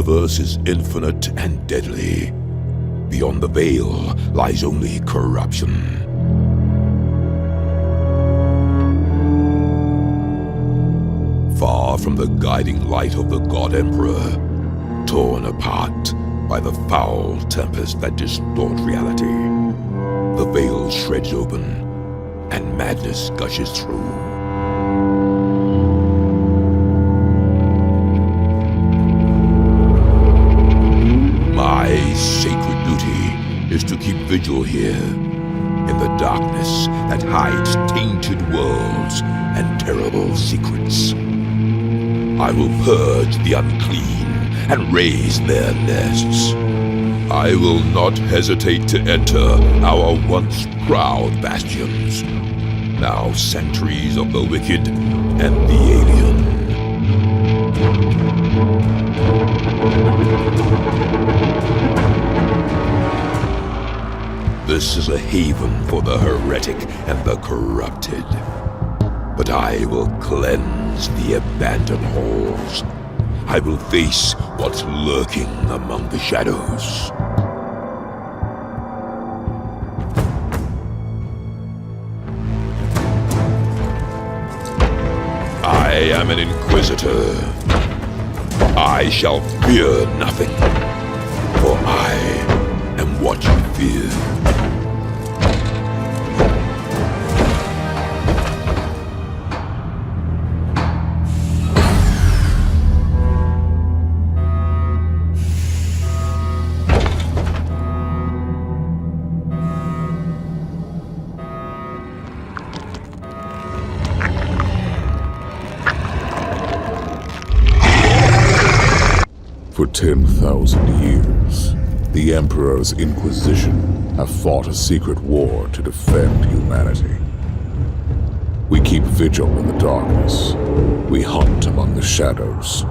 universe is infinite and deadly. Beyond the veil lies only corruption. Far from the guiding light of the God Emperor, torn apart by the foul tempest that distort reality, the veil shreds open and madness gushes through. My sacred duty is to keep vigil here, in the darkness that hides tainted worlds and terrible secrets. I will purge the unclean and raise their nests. I will not hesitate to enter our once proud bastions, now sanctuaries of the wicked and the alien. This is a haven for the heretic and the corrupted. But I will cleanse the abandoned halls. I will face what's lurking among the shadows. I am an inquisitor. I shall fear nothing, for I am what you fear. For 10,000 years, the Emperor's Inquisition have fought a secret war to defend humanity. We keep vigil in the darkness. We hunt among the shadows.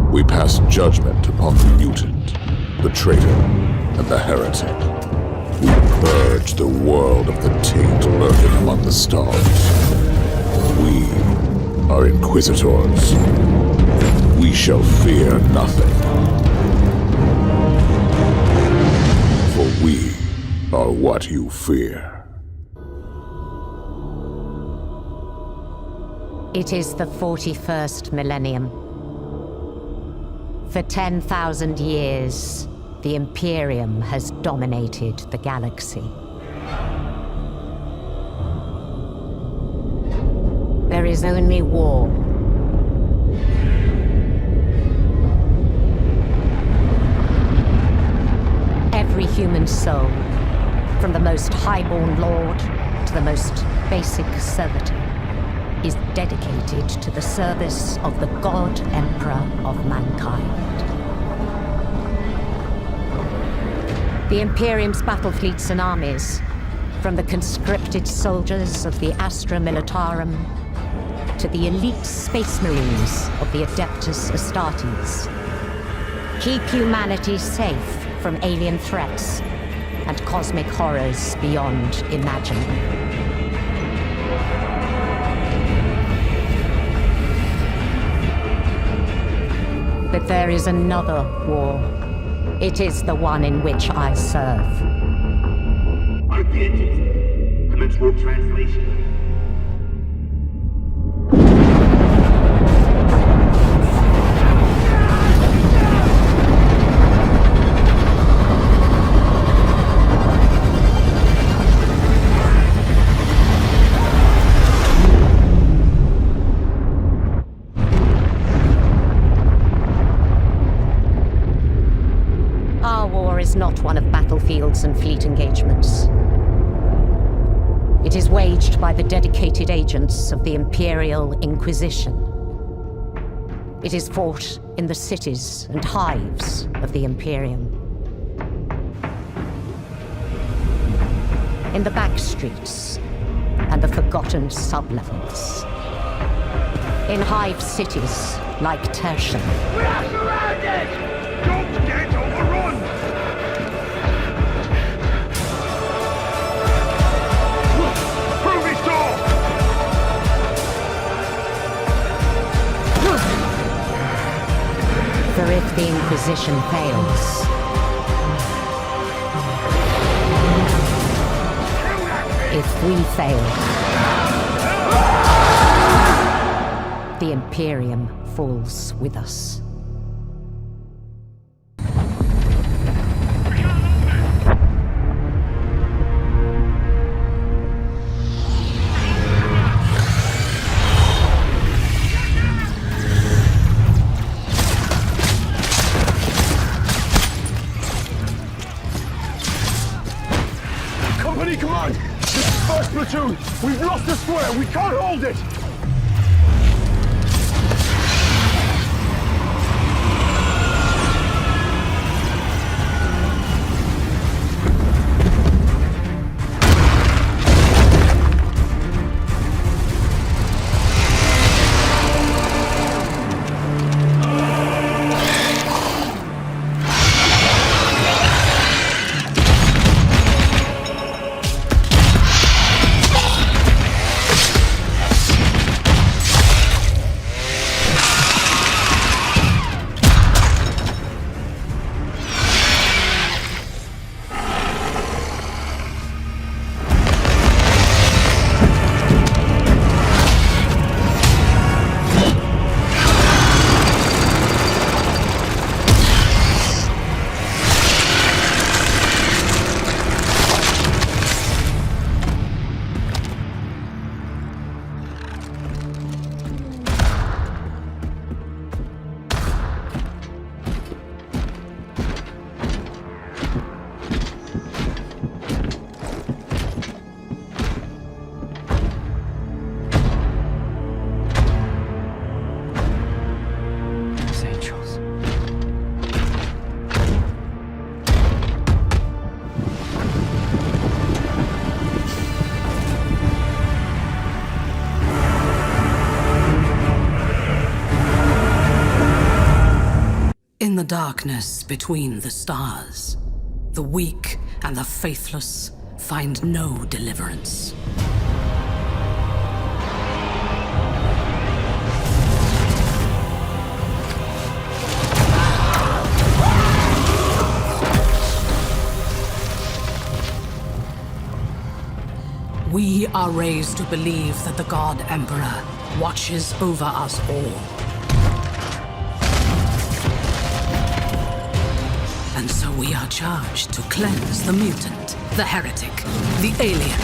We pass judgment upon the mutant, the traitor, and the heretic. We purge the world of the taint lurking among the stars. We are Inquisitors. We shall fear nothing. For we are what you fear. It is the 41st millennium. For 10,000 years, the Imperium has dominated the galaxy. There is only war. Every human soul, from the most highborn lord to the most basic servitor, is dedicated to the service of the God Emperor of mankind. The Imperium's battle fleets and armies, from the conscripted soldiers of the Astra Militarum to the elite space marines of the Adeptus Astartes, keep humanity safe from alien threats and cosmic horrors beyond imagining. But there is another war. It is the one in which I serve. Identity. Commence warp translation. Not one of battlefields and fleet engagements. It is waged by the dedicated agents of the Imperial Inquisition. It is fought in the cities and hives of the Imperium. In the back streets and the forgotten sublevels. In hive cities like Tertium. We are surrounded! Don't get overrun! For if The Inquisition fails. If we fail, the Imperium falls with us. Company command! This is first platoon! We've lost the square! We can't hold it! In the darkness between the stars, the weak and the faithless find no deliverance. We are raised to believe that the God Emperor watches over us all. And so we are charged to cleanse the mutant, the heretic, the alien.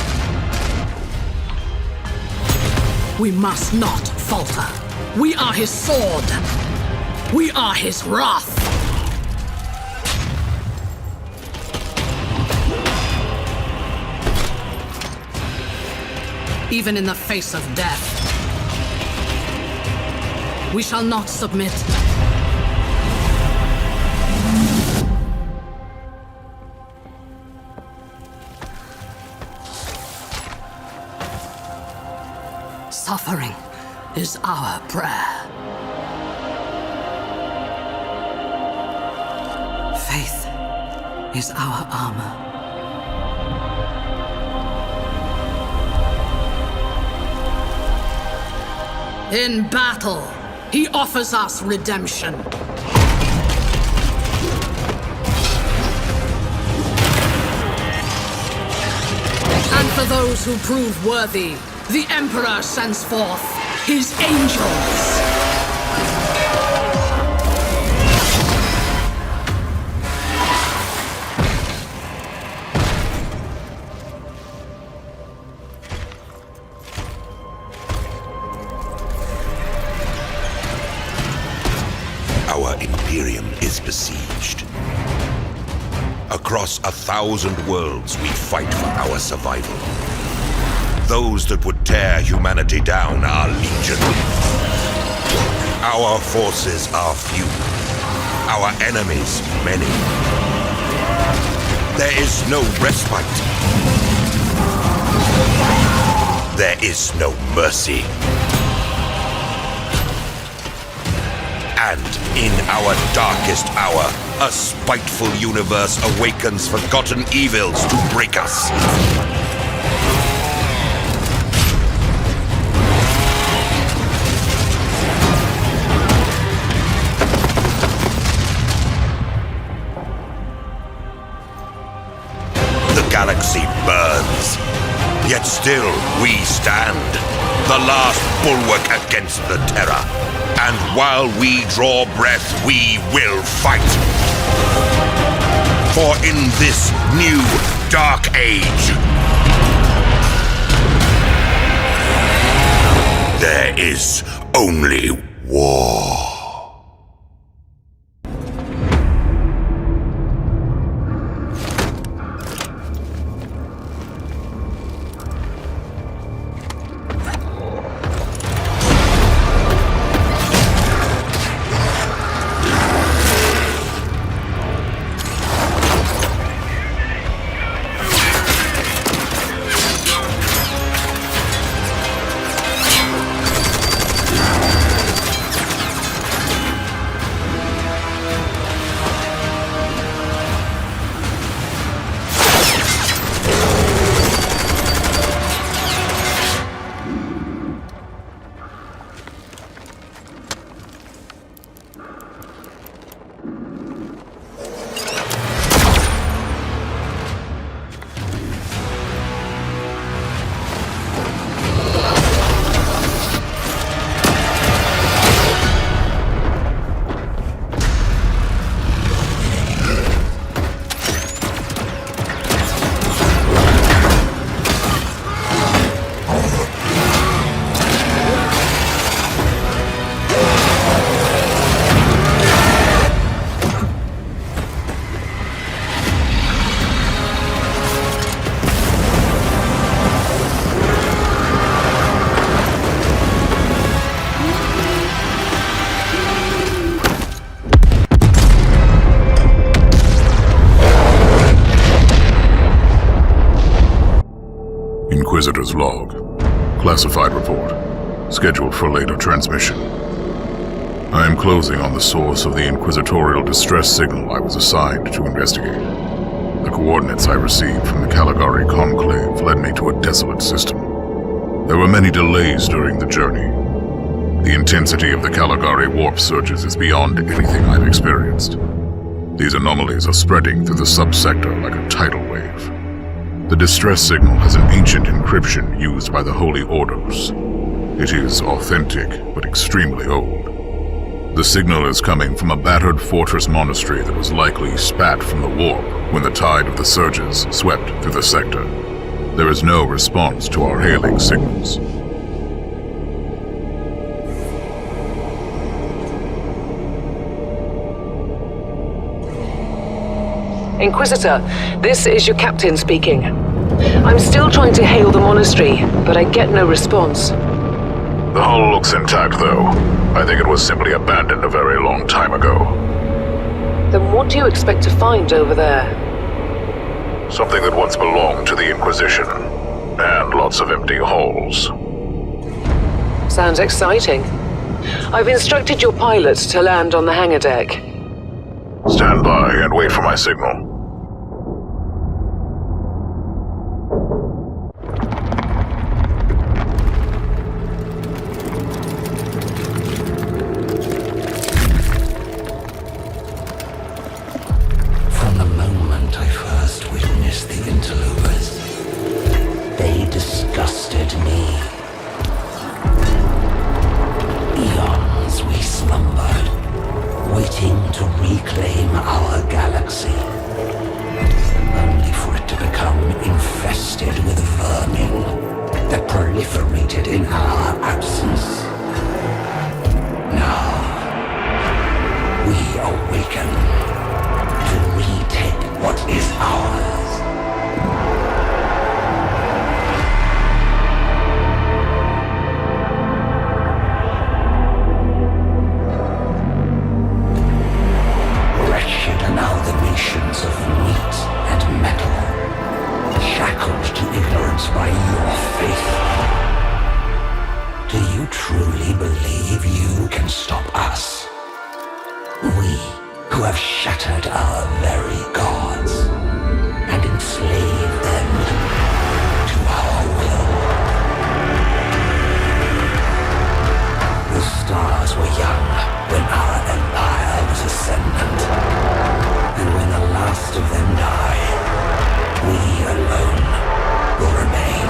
We must not falter. We are his sword. We are his wrath. Even in the face of death, we shall not submit. Suffering is our prayer. Faith is our armor. In battle, he offers us redemption. And for those who prove worthy, the Emperor sends forth his angels. Our Imperium is besieged. Across 1,000 worlds, we fight for our survival. Those that would tear humanity down are legion. Our forces are few. Our enemies many. There is no respite. There is no mercy. And in our darkest hour, a spiteful universe awakens forgotten evils to break us. stand, the last bulwark against the Terror. And while we draw breath, we will fight. For in this new dark age, there is only war. Inquisitor's log. Classified report. Scheduled for later transmission. I am closing on the source of the inquisitorial distress signal I was assigned to investigate. The coordinates I received from the Caligari Conclave led me to a desolate system. There were many delays during the journey. The intensity of the Caligari warp surges is beyond anything I've experienced. These anomalies are spreading through the subsector like a tidal wave. The distress signal has an ancient encryption used by the Holy Orders. It is authentic, but extremely old. The signal is coming from a battered fortress monastery that was likely spat from the warp when the tide of the surges swept through the sector. There is no response to our hailing signals. Inquisitor, this is your captain speaking. I'm still trying to hail the monastery, but I get no response. The hull looks intact, though. I think it was simply abandoned a very long time ago. Then what do you expect to find over there? Something that once belonged to the Inquisition, and lots of empty halls. Sounds exciting. I've instructed your pilot to land on the hangar deck. Stand by and wait for my signal. From the moment I first witnessed the interlopers, they disgusted me. Eons we slumbered, waiting to reclaim our galaxy, only for it to become infested with vermin that proliferated in our absence. Now, we awaken to retake what is ours. Amalgamations of meat and metal, shackled to ignorance by your faith. Do you truly believe you can stop us? We, who have shattered our very gods and enslaved them to our will. The stars were young when our empire was ascendant. And when the last of them die, we alone will remain.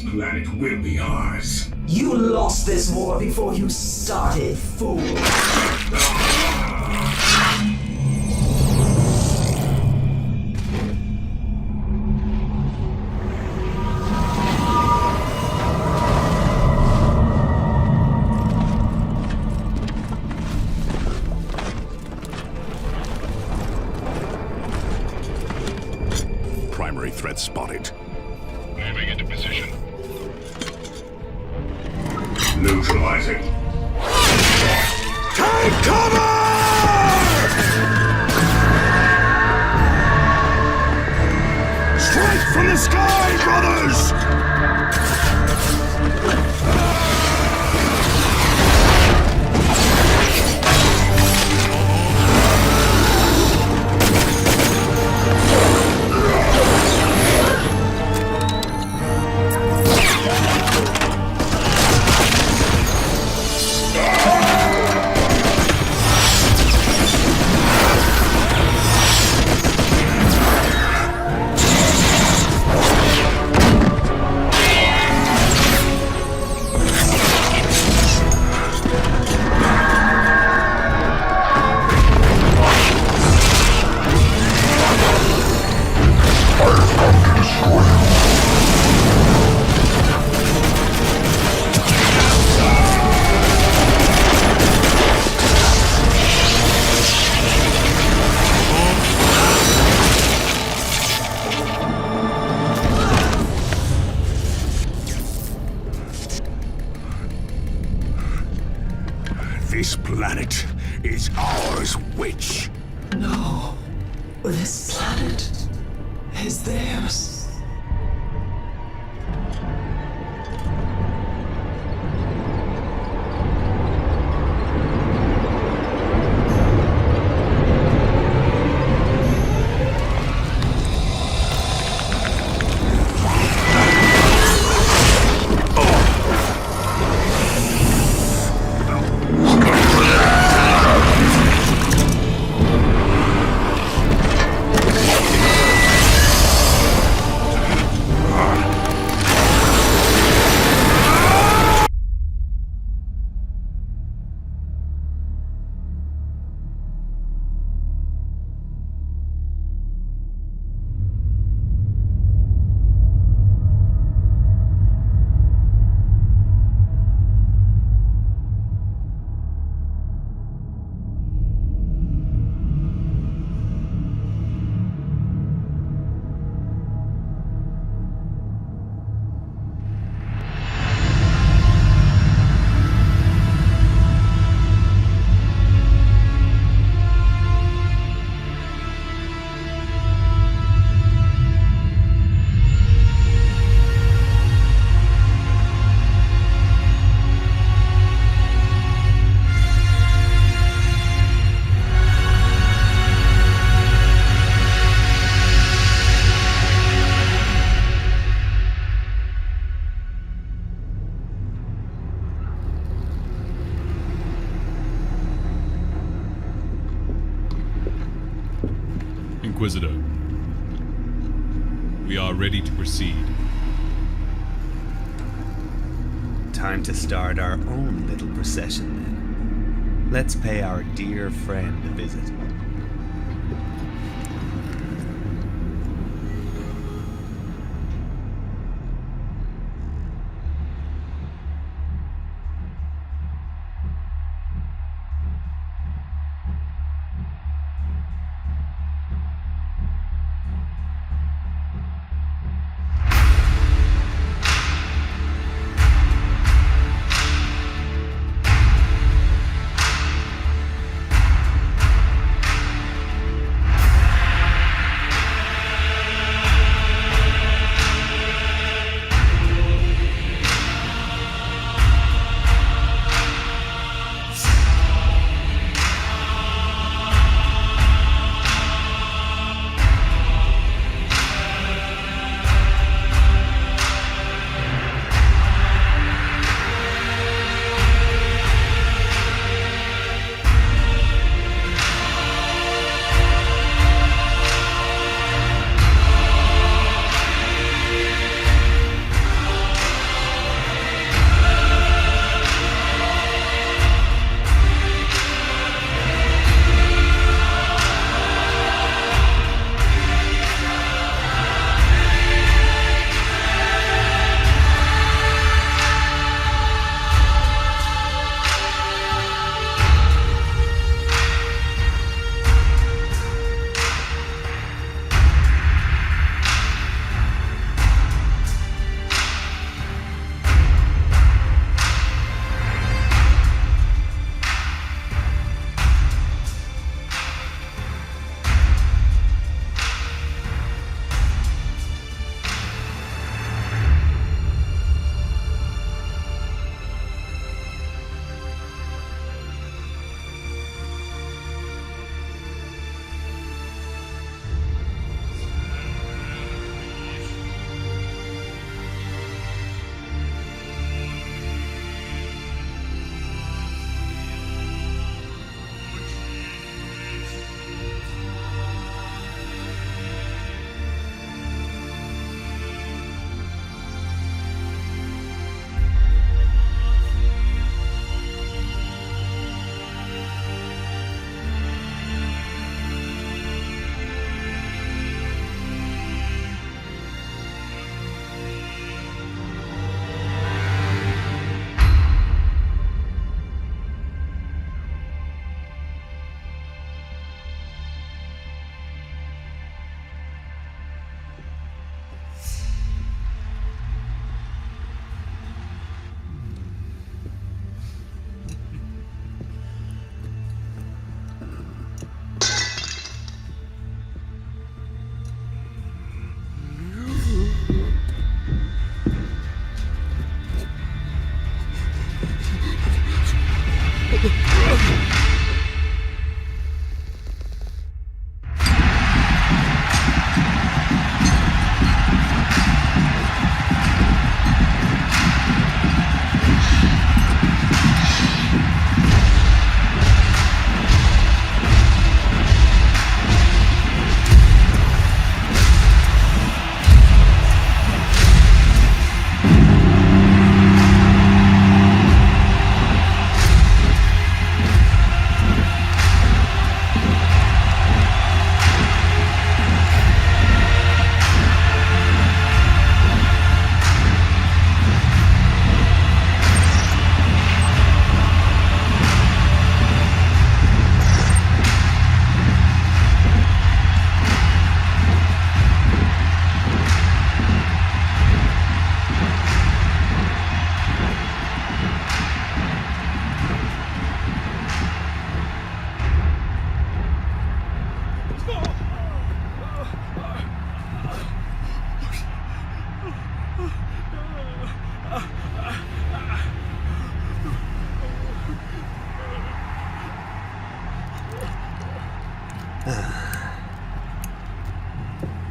planet will be ours. You lost this war before you started, fool. Primary threat spotted. Moving into position. Neutralizing. Take cover! Strike from the sky, brothers! This planet is ours, witch! No. This planet is theirs. Inquisitor, we are ready to proceed. Time to start our own little procession then. Let's pay our dear friend a visit.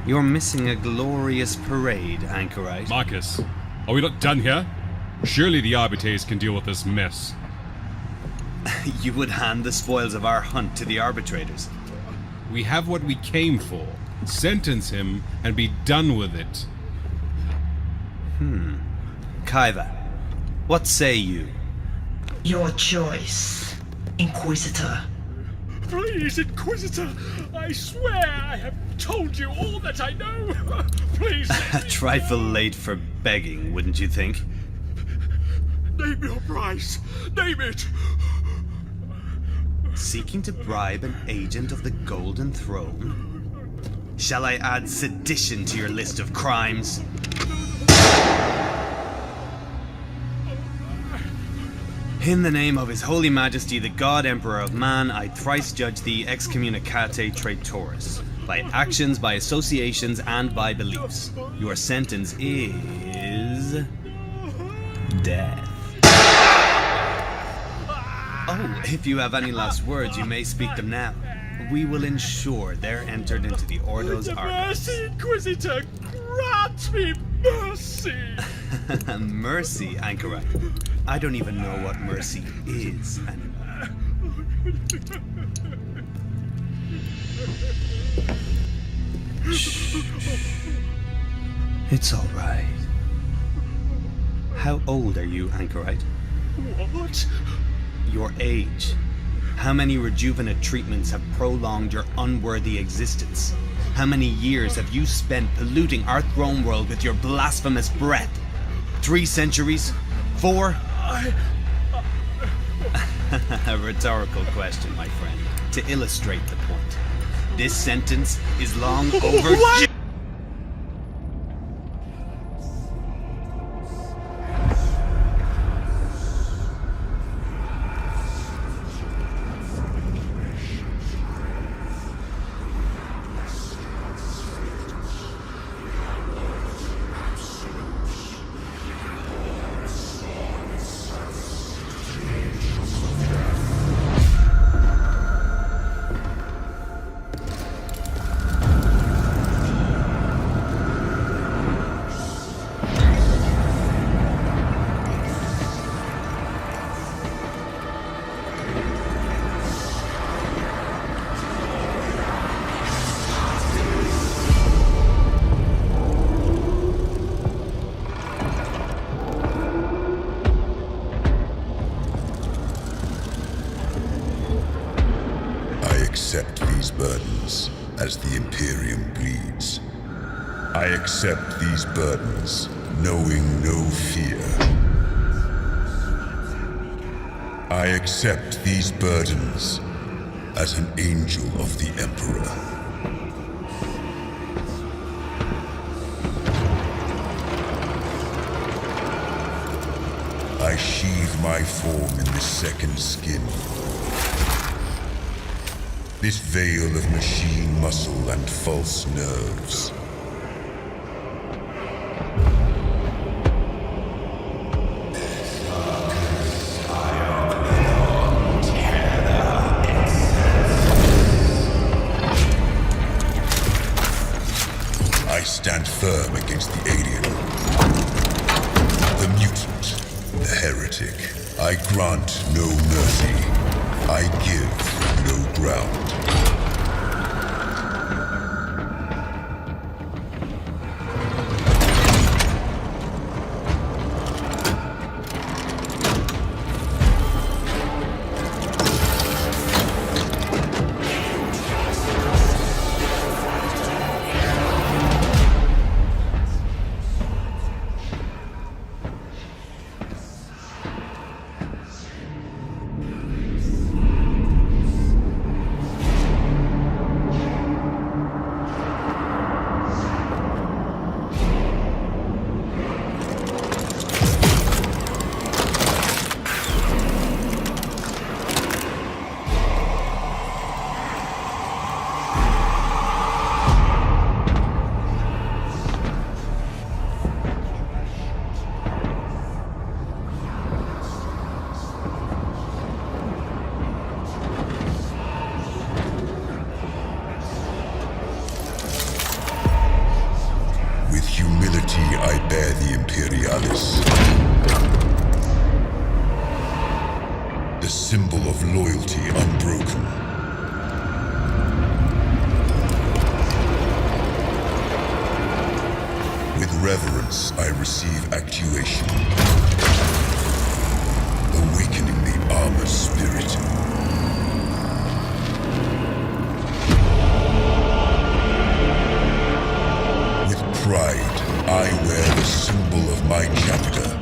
You're missing a glorious parade, Anchorite. Marcus, are we not done here? Surely the arbiters can deal with this mess. You would hand the spoils of our hunt to the arbitrators. We have what we came for. Sentence him and be done with it. Kaiva, what say you? Your choice, Inquisitor. Please, Inquisitor, I swear I have told you all that I know. Please. A trifle late for begging, wouldn't you think? Name your price. Name it. Seeking to bribe an agent of the Golden Throne? Shall I add sedition to your list of crimes? In the name of His Holy Majesty, the God Emperor of Man, I thrice judge thee excommunicate traitoris, by actions, by associations, and by beliefs. Your sentence is... death. Oh, if you have any last words, you may speak them now. We will ensure they're entered into the Ordo's archives. Mercy, Inquisitor! Grant me mercy! Mercy, Anchorite. I don't even know what mercy is anymore. Shh. It's all right. How old are you, Anchorite? What? Your age. How many rejuvenate treatments have prolonged your unworthy existence? How many years have you spent polluting our throne world with your blasphemous breath? 3 centuries? 4? A rhetorical question, my friend, to illustrate the point. This sentence is long overdue. accept these burdens as the Imperium bleeds. I accept these burdens, knowing no fear. I accept these burdens as an angel of the Emperor. I sheathe my form in this second skin. This veil of machine muscle and false nerves. I stand firm against the alien, the mutant, the heretic. I grant no mercy. I give no ground. symbol of loyalty unbroken. With reverence, I receive actuation, awakening the armored spirit. With pride, I wear the symbol of my chapter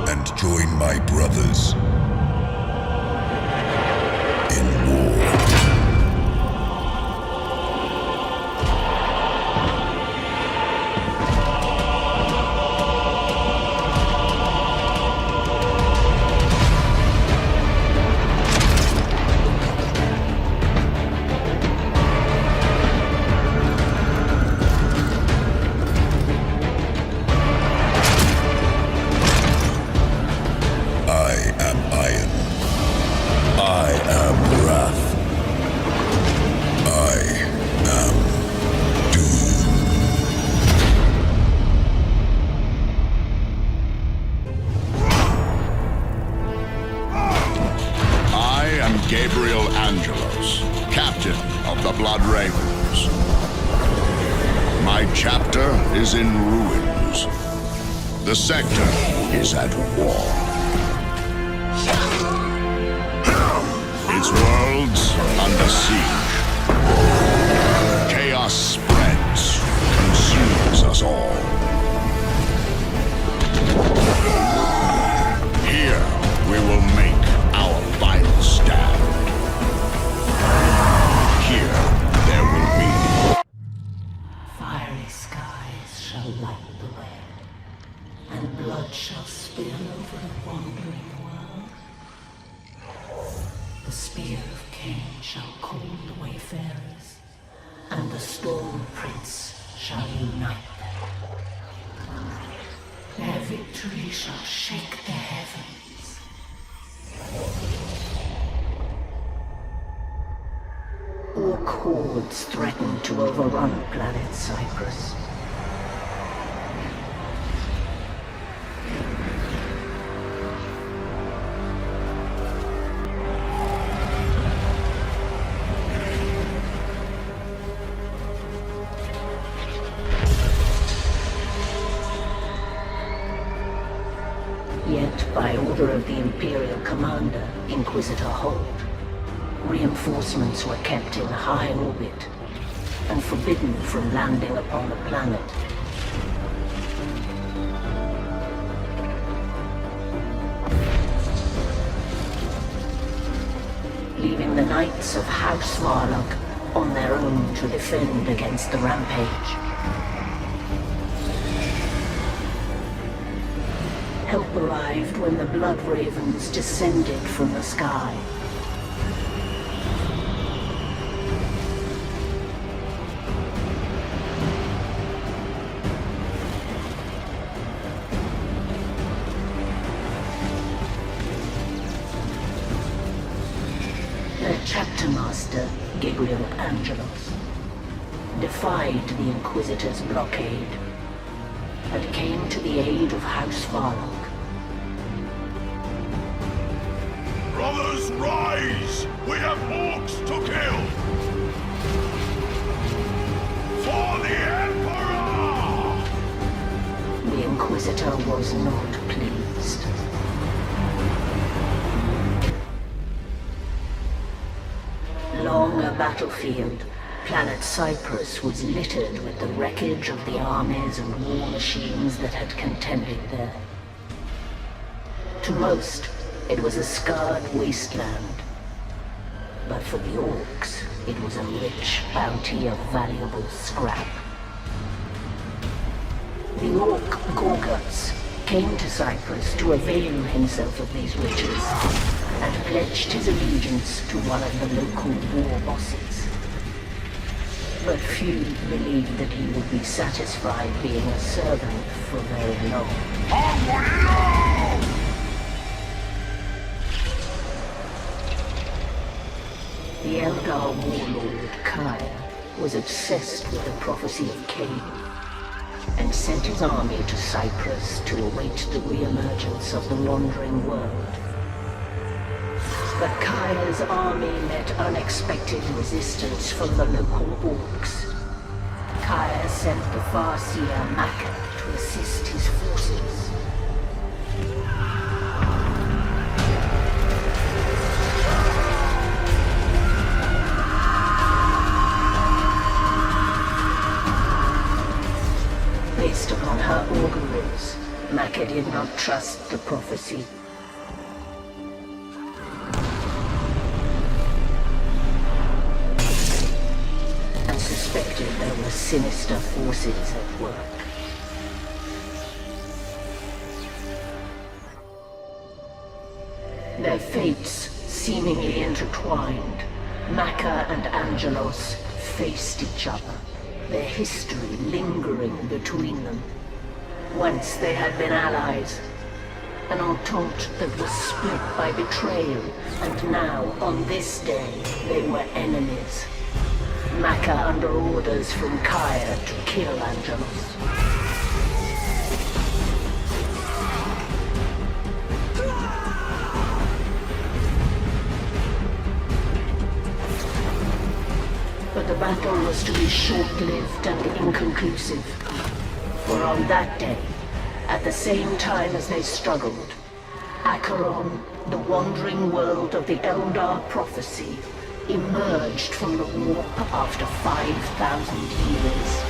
and join my brothers in war. The sector is at war. Its worlds under siege. Chaos spreads, consumes us all. Here we will make our final stand. Here there will be fiery skies shall light the way. And blood shall spill over the wandering world. The spear of Cain shall call the wayfarers, and the storm prince shall unite them. Their victory shall shake the heavens. Orc hordes threaten to overrun planet Cyprus. Yet, by order of the Imperial Commander, Inquisitor Holt, reinforcements were kept in high orbit and forbidden from landing upon the planet. Leaving the Knights of House Varlock on their own to defend against the rampage. Help arrived when the Blood Ravens descended from the sky. Their chapter master, Gabriel Angelos, defied the Inquisitor's blockade and came to the aid of House Varlock. Brothers, rise! We have orcs to kill! For the Emperor! The Inquisitor was not pleased. Long a battlefield, planet Cyprus was littered with the wreckage of the armies and war machines that had contended there. To most, it was a scarred wasteland. But for the orcs, it was a rich bounty of valuable scrap. The orc Gorguts came to Cyprus to avail himself of these riches and pledged his allegiance to one of the local war bosses. But few believed that he would be satisfied being a servant for very long. The Eldar warlord Kaya was obsessed with the prophecy of Cain. and sent his army to Cyprus to await the re-emergence of the wandering world. But Kaya's army met unexpected resistance from the local orcs. Kaya sent the Farseer Maka to assist his forces. Based upon her auguries, Maka did not trust the prophecy. And suspected there were sinister forces at work. Their fates seemingly intertwined. Maka and Angelos faced each other, their history lingering between them. Once they had been allies, an entente that was split by betrayal, and now, on this day, they were enemies. Maka under orders from Kaya to kill Angelos. But the battle was to be short-lived and inconclusive. For on that day, at the same time as they struggled, Acheron, the wandering world of the Eldar prophecy, emerged from the warp after 5,000 years.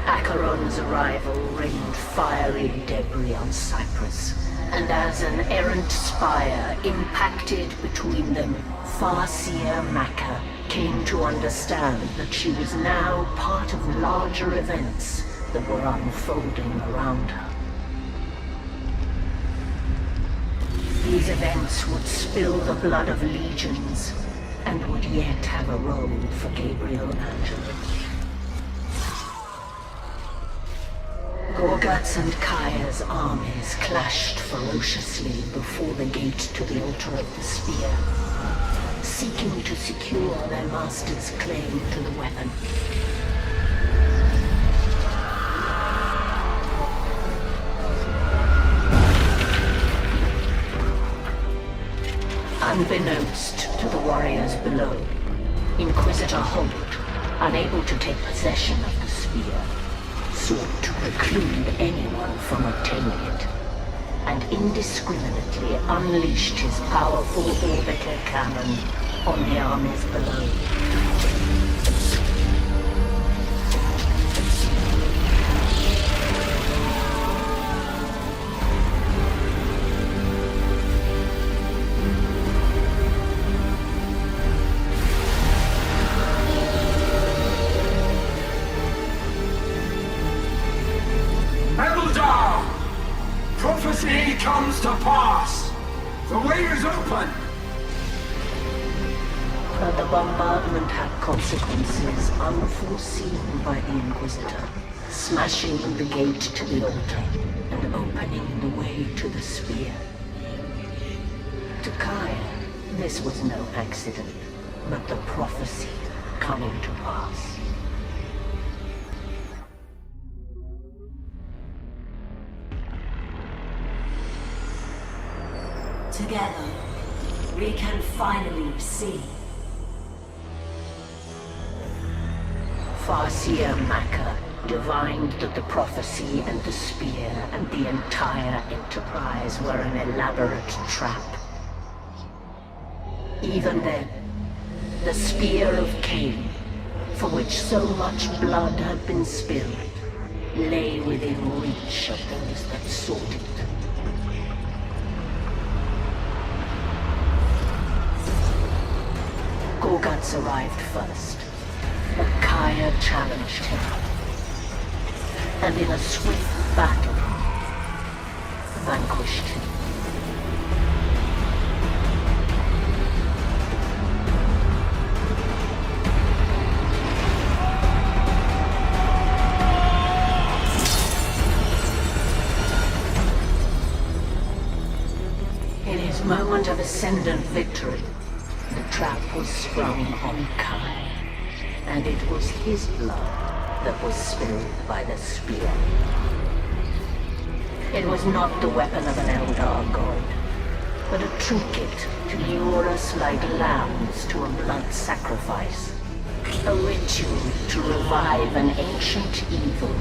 Acheron's arrival rained fiery debris on Cyprus, and as an errant spire impacted between them, Farseer Maka came to understand that she was now part of larger events that were unfolding around her. These events would spill the blood of legions, and would yet have a role for Gabriel Angelos. Gorguts and Kaya's armies clashed ferociously before the gate to the altar of the spear, seeking to secure their master's claim to the weapon. Unbeknownst to the warriors below, Inquisitor Holt, unable to take possession of the spear, sought to preclude anyone from obtaining it, and indiscriminately unleashed his powerful orbital cannon on the armies below. Prophecy comes to pass! The way is open! But the bombardment had consequences unforeseen by the Inquisitor, smashing the gate to the altar and opening the way to the spear. To Kaya, this was no accident, but the prophecy coming to pass. Together, we can finally see. Farseer Maka divined that the prophecy and the spear and the entire enterprise were an elaborate trap. Even then, the spear of Cain, for which so much blood had been spilled, lay within reach of those that sought it. Gorguts arrived first, but Kaya challenged him, and in a swift battle, vanquished him. transcendent victory, the trap was sprung on Kai, and it was his blood that was spilled by the spear. It was not the weapon of an Eldar god, but a trinket to lure us like lambs to a blood sacrifice. A ritual to revive an ancient evil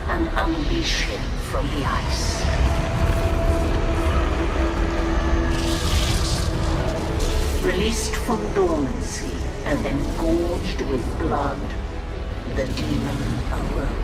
and unleash him from the ice. Released from dormancy and then gorged with blood, the demon arose.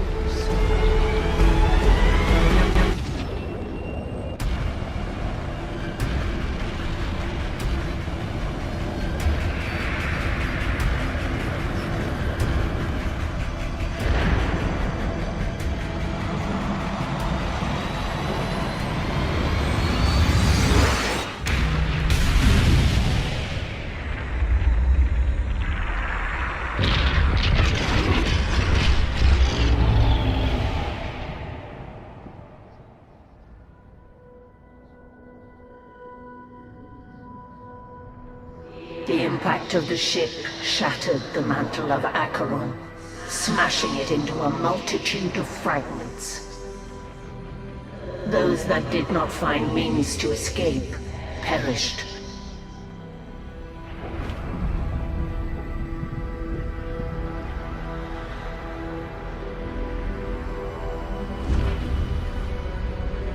The impact of the ship shattered the mantle of Acheron, smashing it into a multitude of fragments. Those that did not find means to escape perished.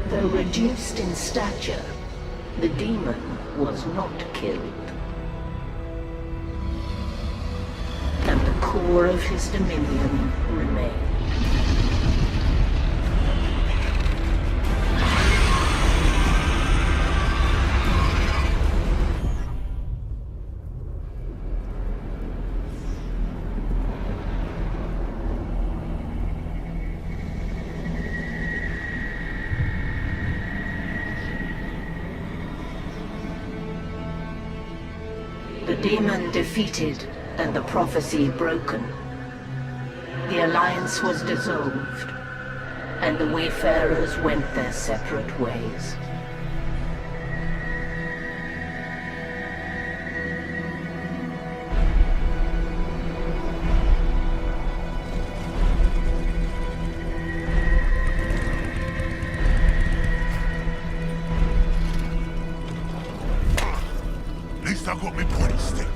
Though reduced in stature, the demon was not killed. And the core of his dominion remained. The demon defeated and the prophecy broken. The alliance was dissolved, and the wayfarers went their separate ways. At least I got me pointy stick.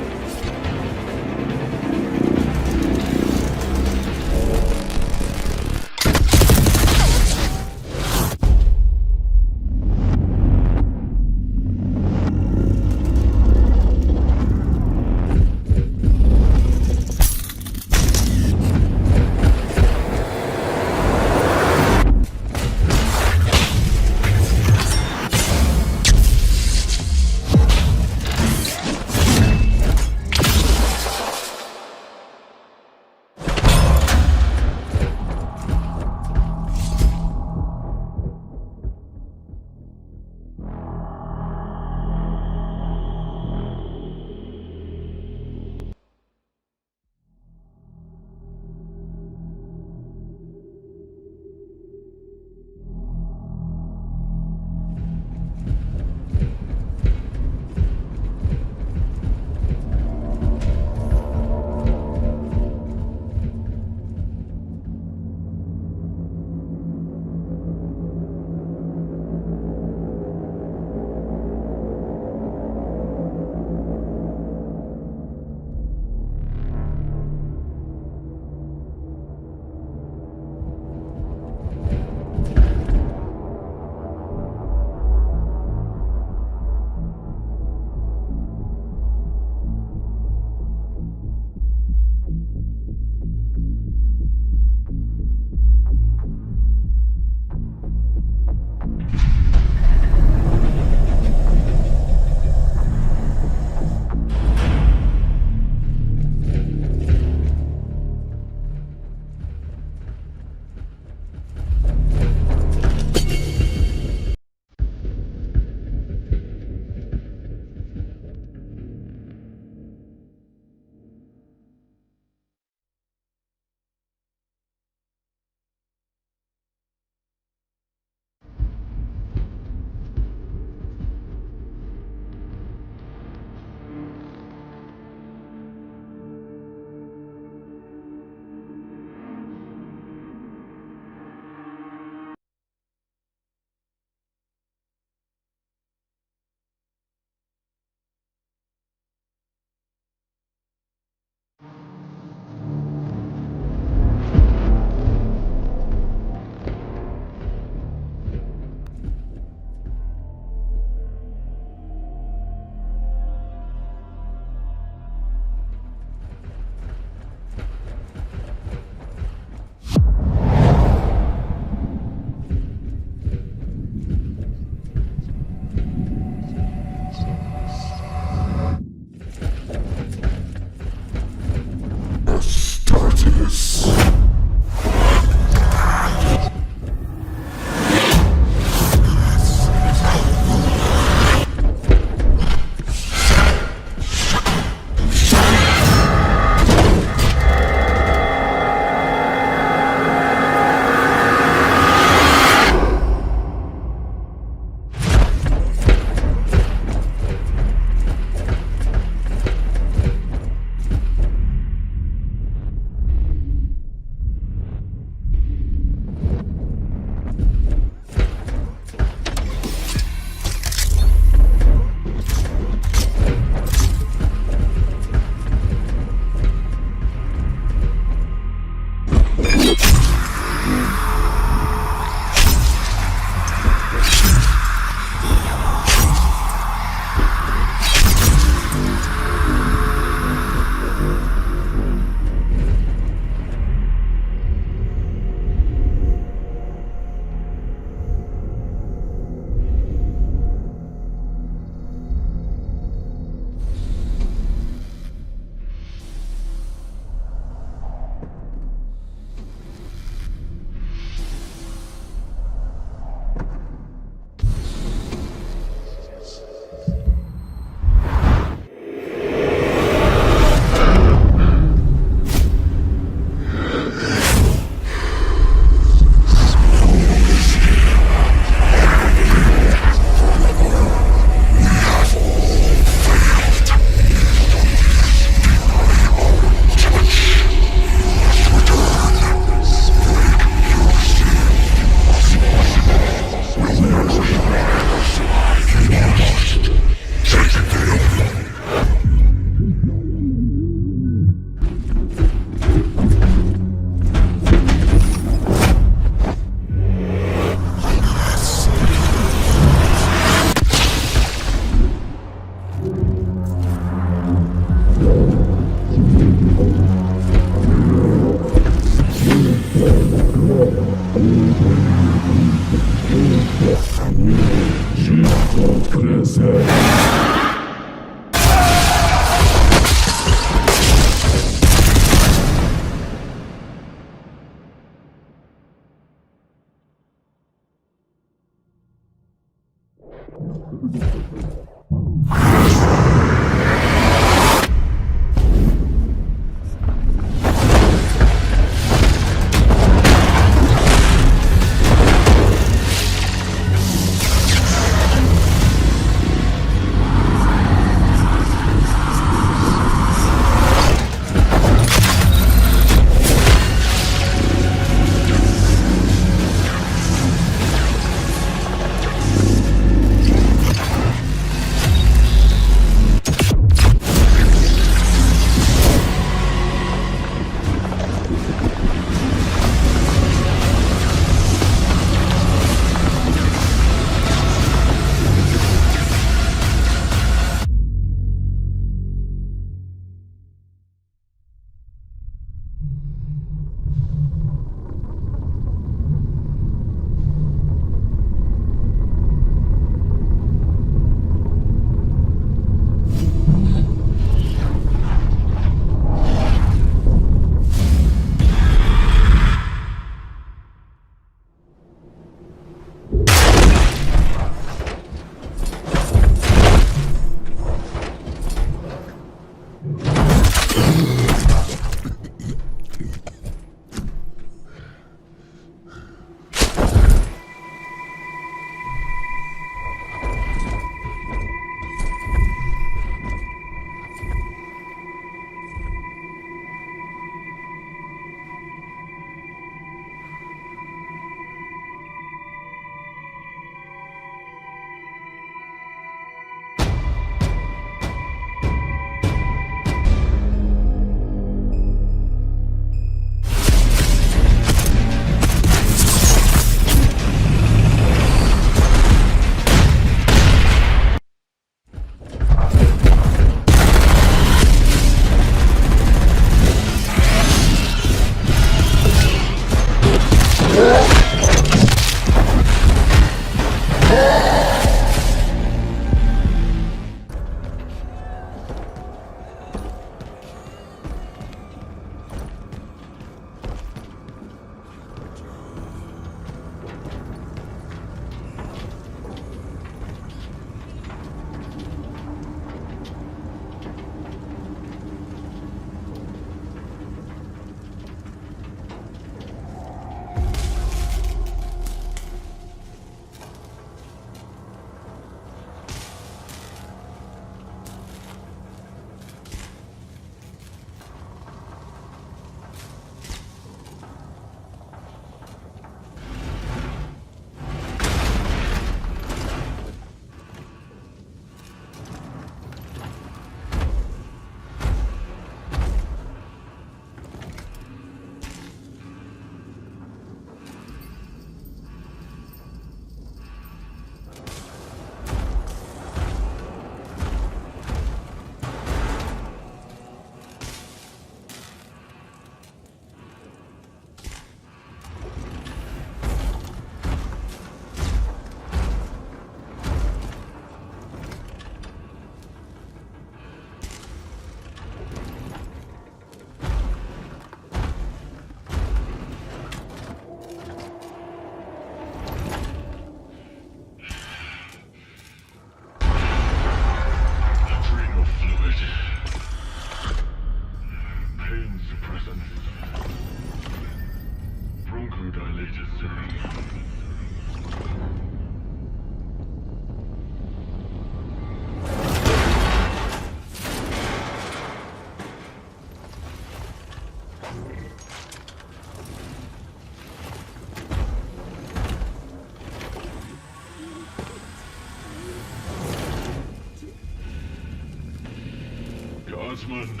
Guardsman,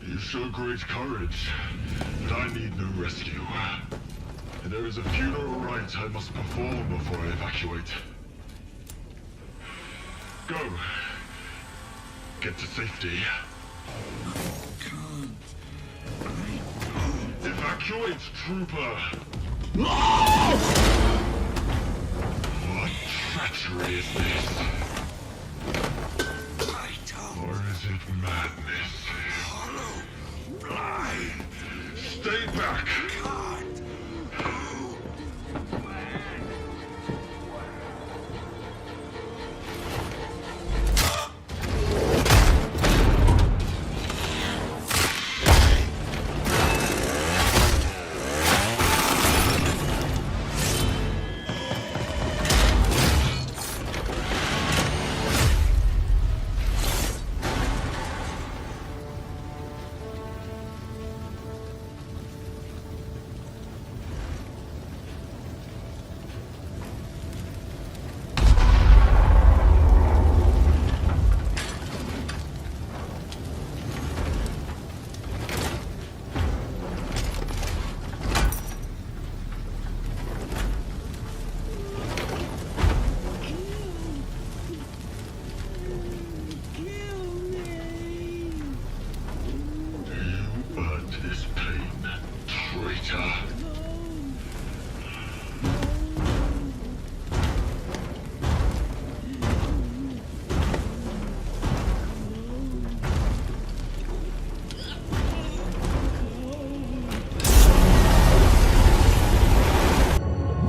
you show great courage, but I need no rescue. And there is a funeral rite I must perform before I evacuate. Go. Get to safety. Evacuate, trooper! What treachery is this? Or is it madness? Blind! Stay back!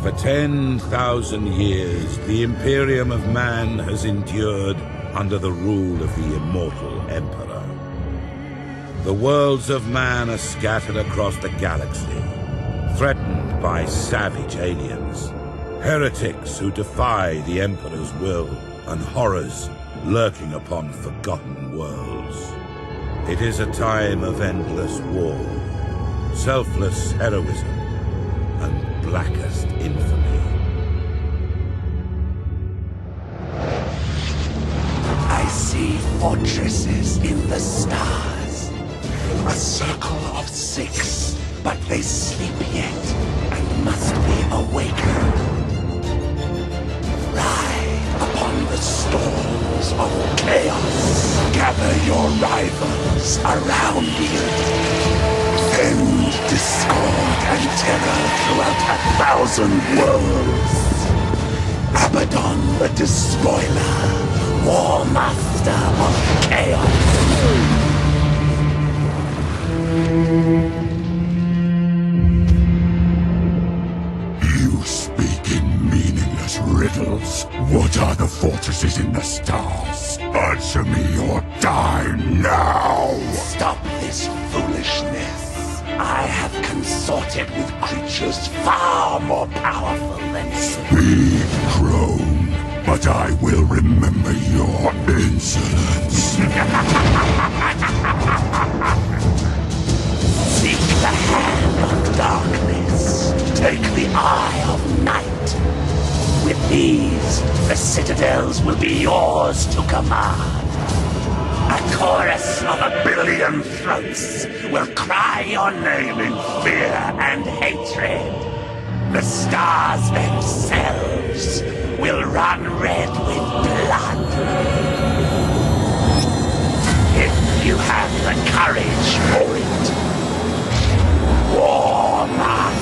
For 10,000 years, the Imperium of Man has endured under the rule of the immortal Emperor. The worlds of man are scattered across the galaxy, threatened by savage aliens, heretics who defy the Emperor's will, and horrors lurking upon forgotten worlds. It is a time of endless war, selfless heroism, and blackest infamy. I see fortresses in the stars. A circle of 6, but they sleep yet and must be awakened. Ride upon the storms of chaos. Gather your rivals around you. Send discord and terror throughout 1,000 worlds. Abaddon the Despoiler, War Master of Chaos. You speak in meaningless riddles. What are the fortresses in the stars? Answer me or die now! Stop this foolishness. I have consorted with creatures far more powerful than you. Speak, crone, but I will remember your insolence. Seek the hand of darkness. Take the eye of night. With these, the citadels will be yours to command. A chorus of 1 billion throats will cry your name in fear and hatred. The stars themselves will run red with blood. If you have the courage for it. War Master.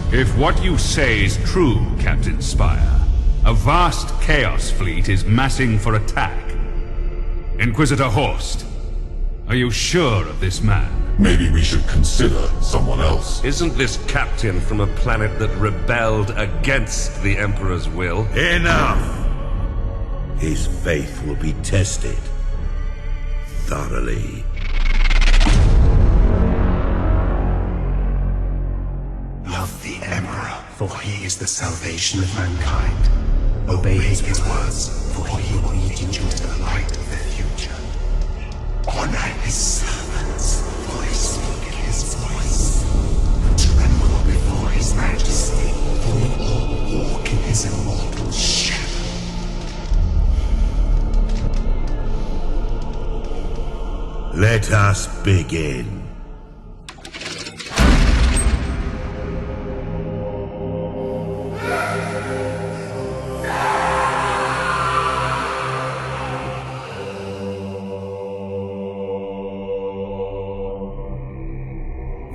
If what you say is true, Captain Spire, a vast Chaos fleet is massing for attack. Inquisitor Horst, are you sure of this man? Maybe we should consider someone else. Isn't this captain from a planet that rebelled against the Emperor's will? Enough! His faith will be tested thoroughly. Love the Emperor, for he is the salvation of mankind. Obey his words, for he will lead you into the light of the future. Honor his servants, for they speak his voice. Tremble before his majesty, for we all walk in his immortal shadow. Let us begin.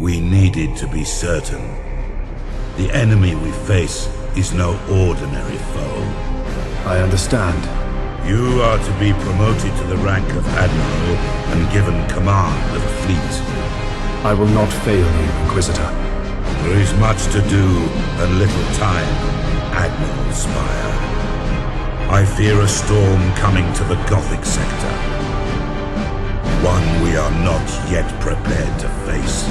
We needed to be certain. The enemy we face is no ordinary foe. I understand. You are to be promoted to the rank of Admiral and given command of a fleet. I will not fail you, Inquisitor. There is much to do and little time, Admiral Spire. I fear a storm coming to the Gothic sector. One we are not yet prepared to face.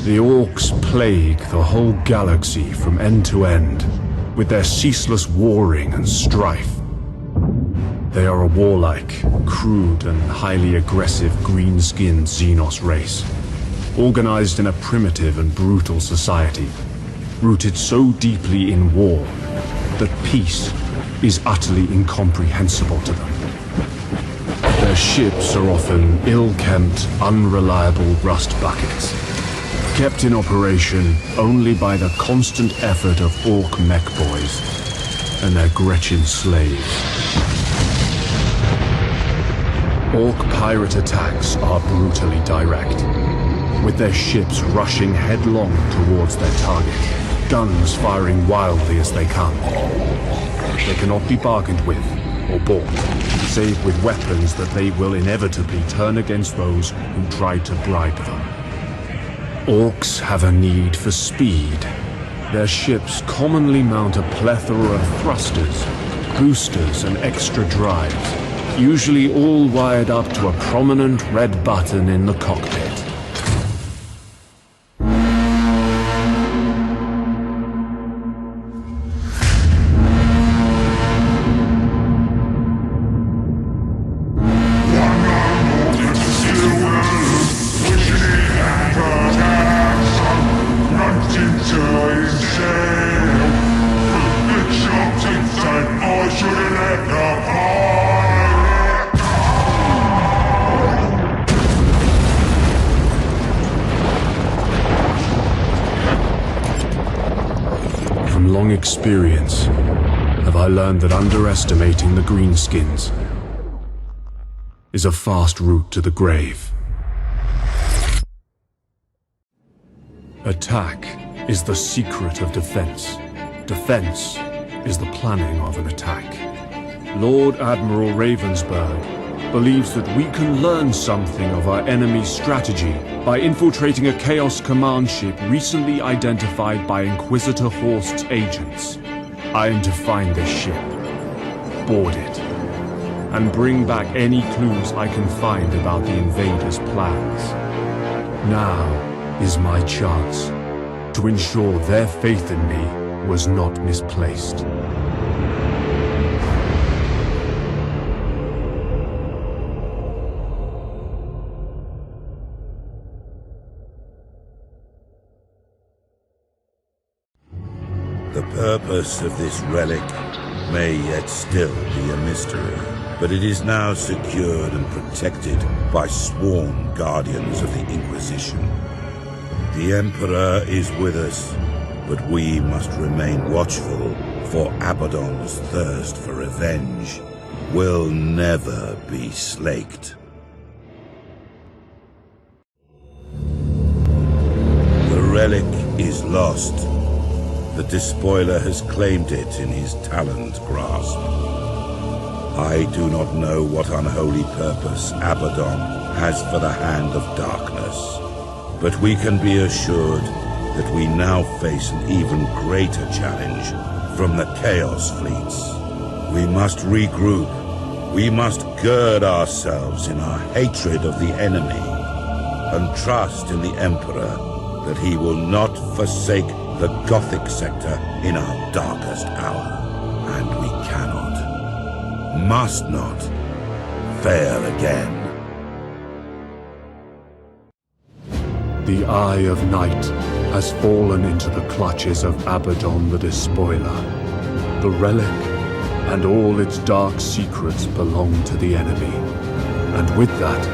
The Orcs plague the whole galaxy from end to end, with their ceaseless warring and strife. They are a warlike, crude and highly aggressive green-skinned Xenos race, organized in a primitive and brutal society, rooted so deeply in war that peace is utterly incomprehensible to them. Their ships are often ill-kempt, unreliable rust buckets, kept in operation only by the constant effort of Orc mech boys and their Gretchen slaves. Orc pirate attacks are brutally direct, with their ships rushing headlong towards their target, guns firing wildly as they come. They cannot be bargained with or bought, save with weapons that they will inevitably turn against those who try to bribe them. Orcs have a need for speed. Their ships commonly mount a plethora of thrusters, boosters, and extra drives, usually all wired up to a prominent red button in the cockpit. Experience, have I learned that underestimating the greenskins is a fast route to the grave. Attack is the secret of defense. Defense is the planning of an attack. Lord Admiral Ravensburg believes that we can learn something of our enemy's strategy by infiltrating a Chaos Command ship recently identified by Inquisitor Horst's agents. I am to find this ship, board it, and bring back any clues I can find about the invaders' plans. Now is my chance to ensure their faith in me was not misplaced. The purpose of this relic may yet still be a mystery, but it is now secured and protected by sworn guardians of the Inquisition. The Emperor is with us, but we must remain watchful, for Abaddon's thirst for revenge will never be slaked. The relic is lost. The Despoiler has claimed it in his taloned grasp. I do not know what unholy purpose Abaddon has for the Hand of Darkness, but we can be assured that we now face an even greater challenge from the Chaos Fleets. We must regroup. We must gird ourselves in our hatred of the enemy and trust in the Emperor that he will not forsake the Gothic sector in our darkest hour. And we cannot, must not, fail again. The Eye of Night has fallen into the clutches of Abaddon the Despoiler. The relic and all its dark secrets belong to the enemy. And with that,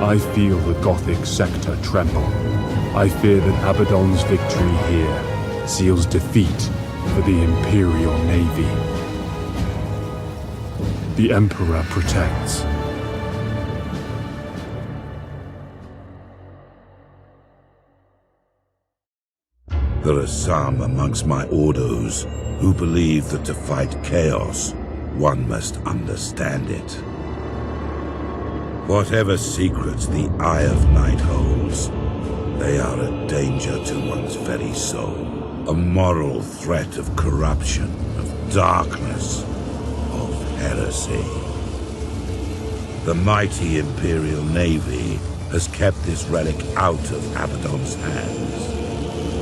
I feel the Gothic sector tremble. I fear that Abaddon's victory here seals defeat for the Imperial Navy. The Emperor protects. There are some amongst my Ordos who believe that to fight chaos, one must understand it. Whatever secrets the Eye of Night holds, they are a danger to one's very soul. A moral threat of corruption, of darkness, of heresy. The mighty Imperial Navy has kept this relic out of Abaddon's hands.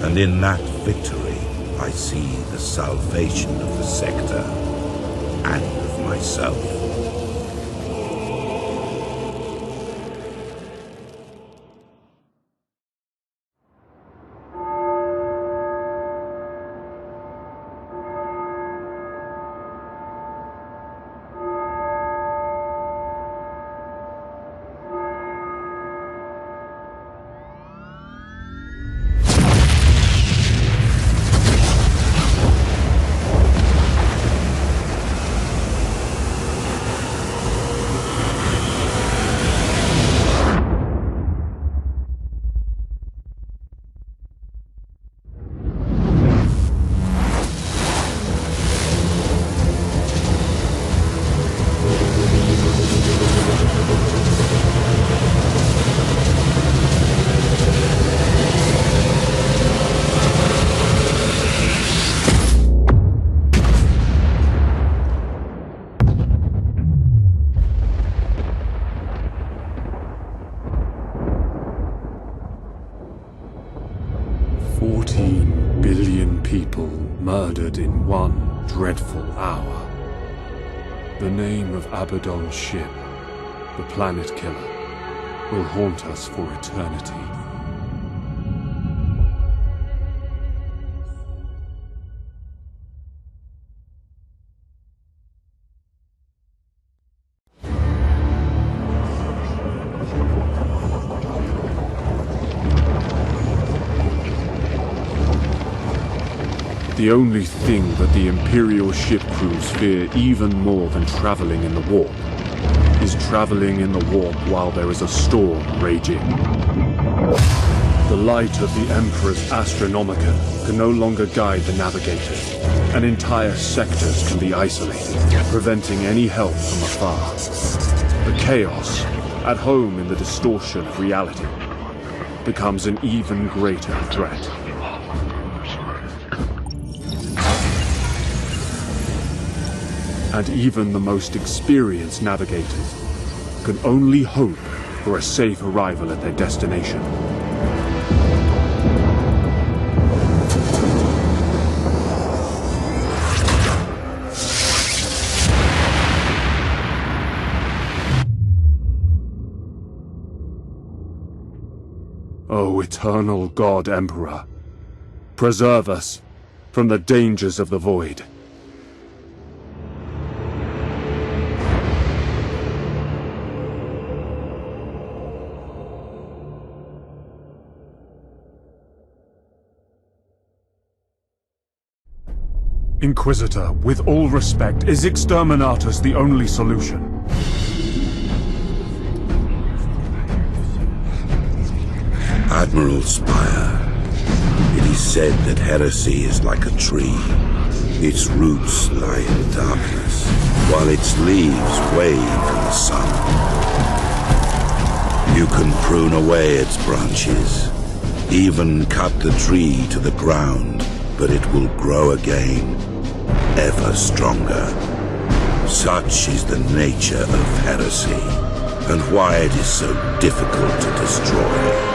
And in that victory, I see the salvation of the sector and of myself. Murdered in one dreadful hour. The name of Abaddon's ship, the Planet Killer, will haunt us for eternity. The only thing that the Imperial ship crews fear even more than traveling in the warp is traveling in the warp while there is a storm raging. The light of the Emperor's Astronomicon can no longer guide the navigators, and entire sectors can be isolated, preventing any help from afar. The chaos, at home in the distortion of reality, becomes an even greater threat. And even the most experienced navigators can only hope for a safe arrival at their destination. O eternal God Emperor, preserve us from the dangers of the void. Inquisitor, with all respect, is Exterminatus the only solution? Admiral Spire, it is said that heresy is like a tree. Its roots lie in darkness, while its leaves wave in the sun. You can prune away its branches, even cut the tree to the ground, but it will grow again, ever stronger. Such is the nature of heresy, and why it is so difficult to destroy.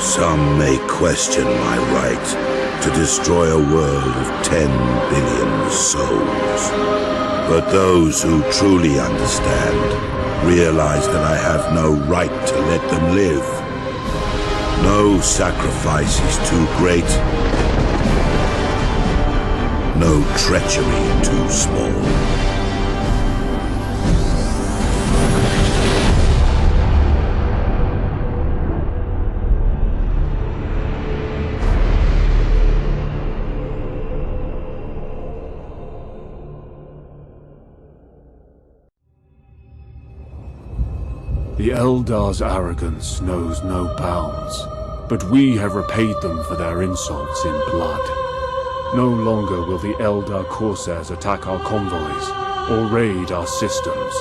Some may question my right to destroy a world of 10 billion souls. But those who truly understand realize that I have no right to let them live. No sacrifice is too great. No treachery too small. The Eldar's arrogance knows no bounds, but we have repaid them for their insults in blood. No longer will the Eldar Corsairs attack our convoys or raid our systems.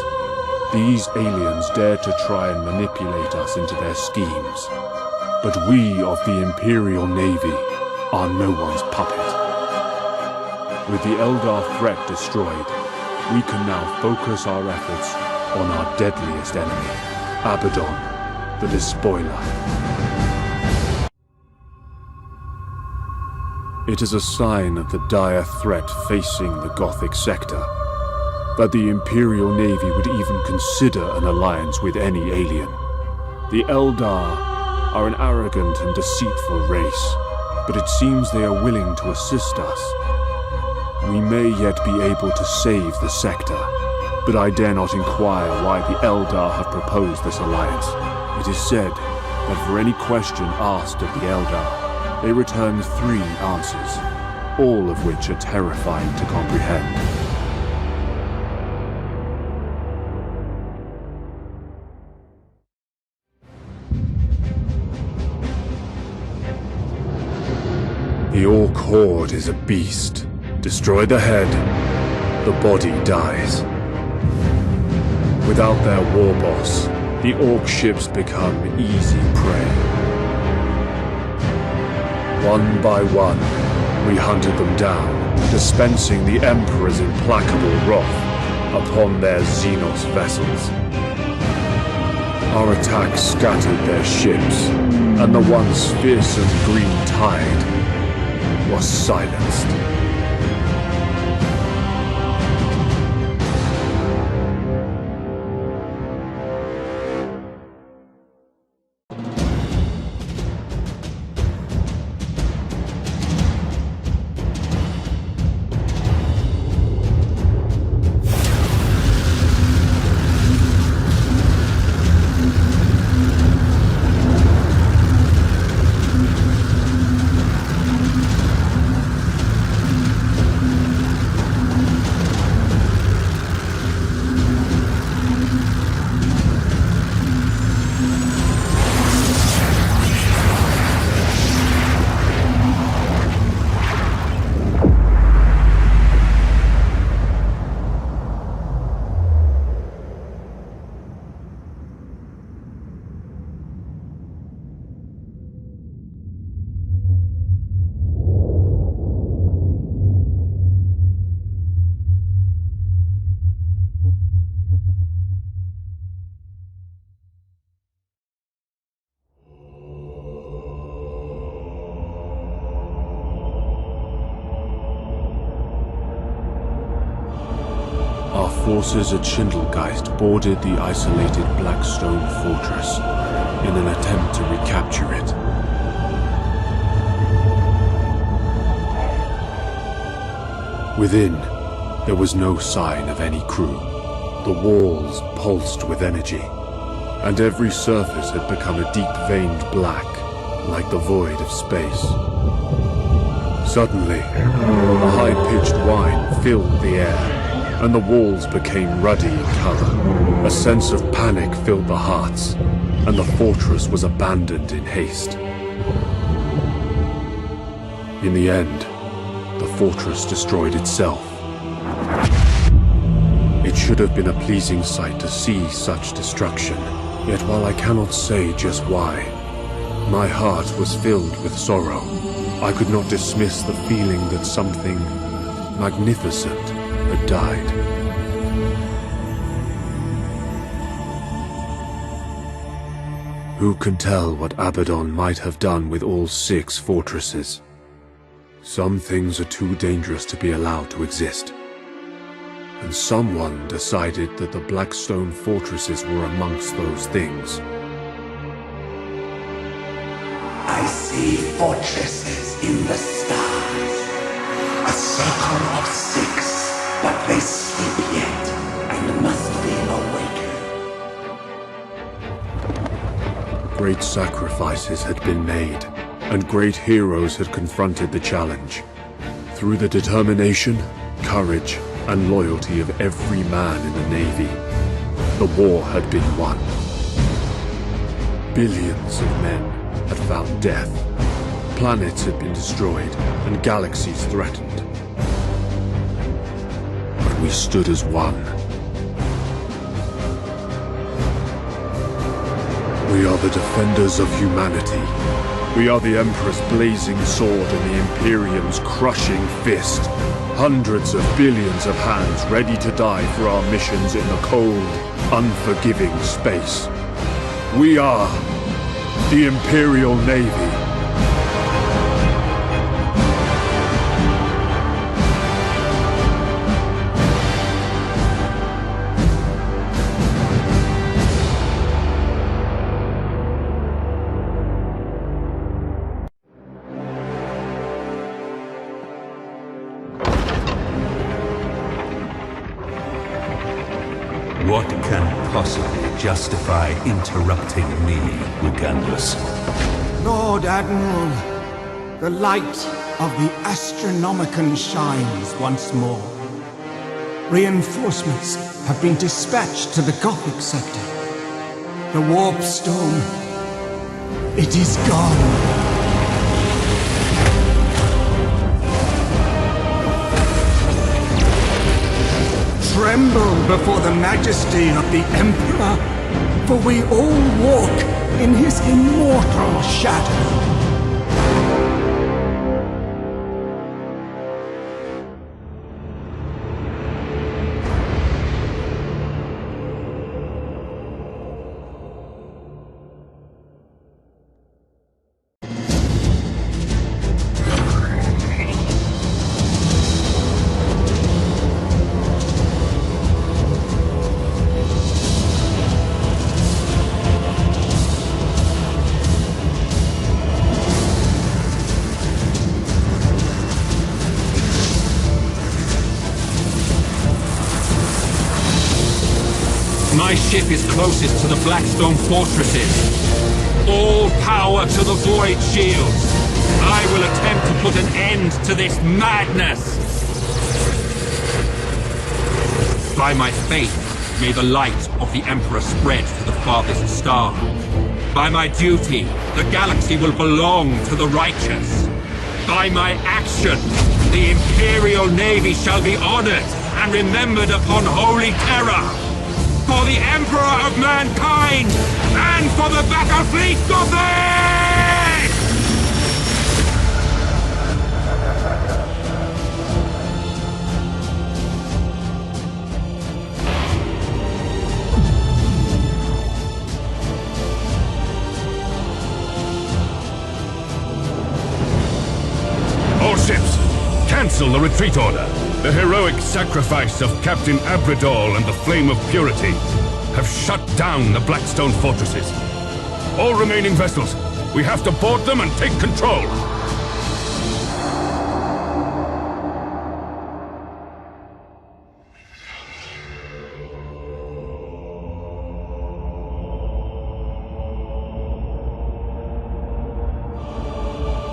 These aliens dare to try and manipulate us into their schemes, but we of the Imperial Navy are no one's puppet. With the Eldar threat destroyed, we can now focus our efforts on our deadliest enemy, Abaddon, the Despoiler. It is a sign of the dire threat facing the Gothic sector that the Imperial Navy would even consider an alliance with any alien. The Eldar are an arrogant and deceitful race, but it seems they are willing to assist us. We may yet be able to save the sector, but I dare not inquire why the Eldar have proposed this alliance. It is said that for any question asked of the Eldar, they return 3 answers, all of which are terrifying to comprehend. The Orc Horde is a beast. Destroy the head, the body dies. Without their war boss, the Orc ships become easy prey. One by one, we hunted them down, dispensing the Emperor's implacable wrath upon their Xenos vessels. Our attack scattered their ships, and the once fearsome Green Tide was silenced. Forces at Schindelgeist boarded the isolated Blackstone fortress in an attempt to recapture it. Within, there was no sign of any crew. The walls pulsed with energy, and every surface had become a deep-veined black, like the void of space. Suddenly, a high-pitched whine filled the air, and the walls became ruddy in color. A sense of panic filled the hearts, and the fortress was abandoned in haste. In the end, the fortress destroyed itself. It should have been a pleasing sight to see such destruction, yet while I cannot say just why, my heart was filled with sorrow. I could not dismiss the feeling that something magnificent had died. Who can tell what Abaddon might have done with all 6 fortresses? Some things are too dangerous to be allowed to exist. And someone decided that the Blackstone fortresses were amongst those things. I see fortresses in the stars. A circle of 6, but they sleep yet and must be awakened. Great sacrifices had been made, and great heroes had confronted the challenge. Through the determination, courage, and loyalty of every man in the Navy, the war had been won. Billions of men had found death, planets had been destroyed, and galaxies threatened. But we stood as one. We are the defenders of humanity. We are the Emperor's blazing sword and the Imperium's crushing fist. Hundreds of billions of hands ready to die for our missions in the cold, unforgiving space. We are the Imperial Navy. What can possibly justify interrupting me, Ugandus? Lord Admiral, the light of the Astronomicon shines once more. Reinforcements have been dispatched to the Gothic sector. The warp storm, it is gone. Tremble before the majesty of the Emperor, for we all walk in his immortal shadow. My ship is closest to the Blackstone fortresses. All power to the Void Shields. I will attempt to put an end to this madness. By my faith, may the light of the Emperor spread to the farthest star. By my duty, the galaxy will belong to the righteous. By my action, the Imperial Navy shall be honored and remembered upon holy terror. For the Emperor of mankind, and for the Battle Fleet Gothic! All ships, cancel the retreat order. The heroic sacrifice of Captain Abradol and the Flame of Purity have shut down the Blackstone fortresses. All remaining vessels, we have to board them and take control.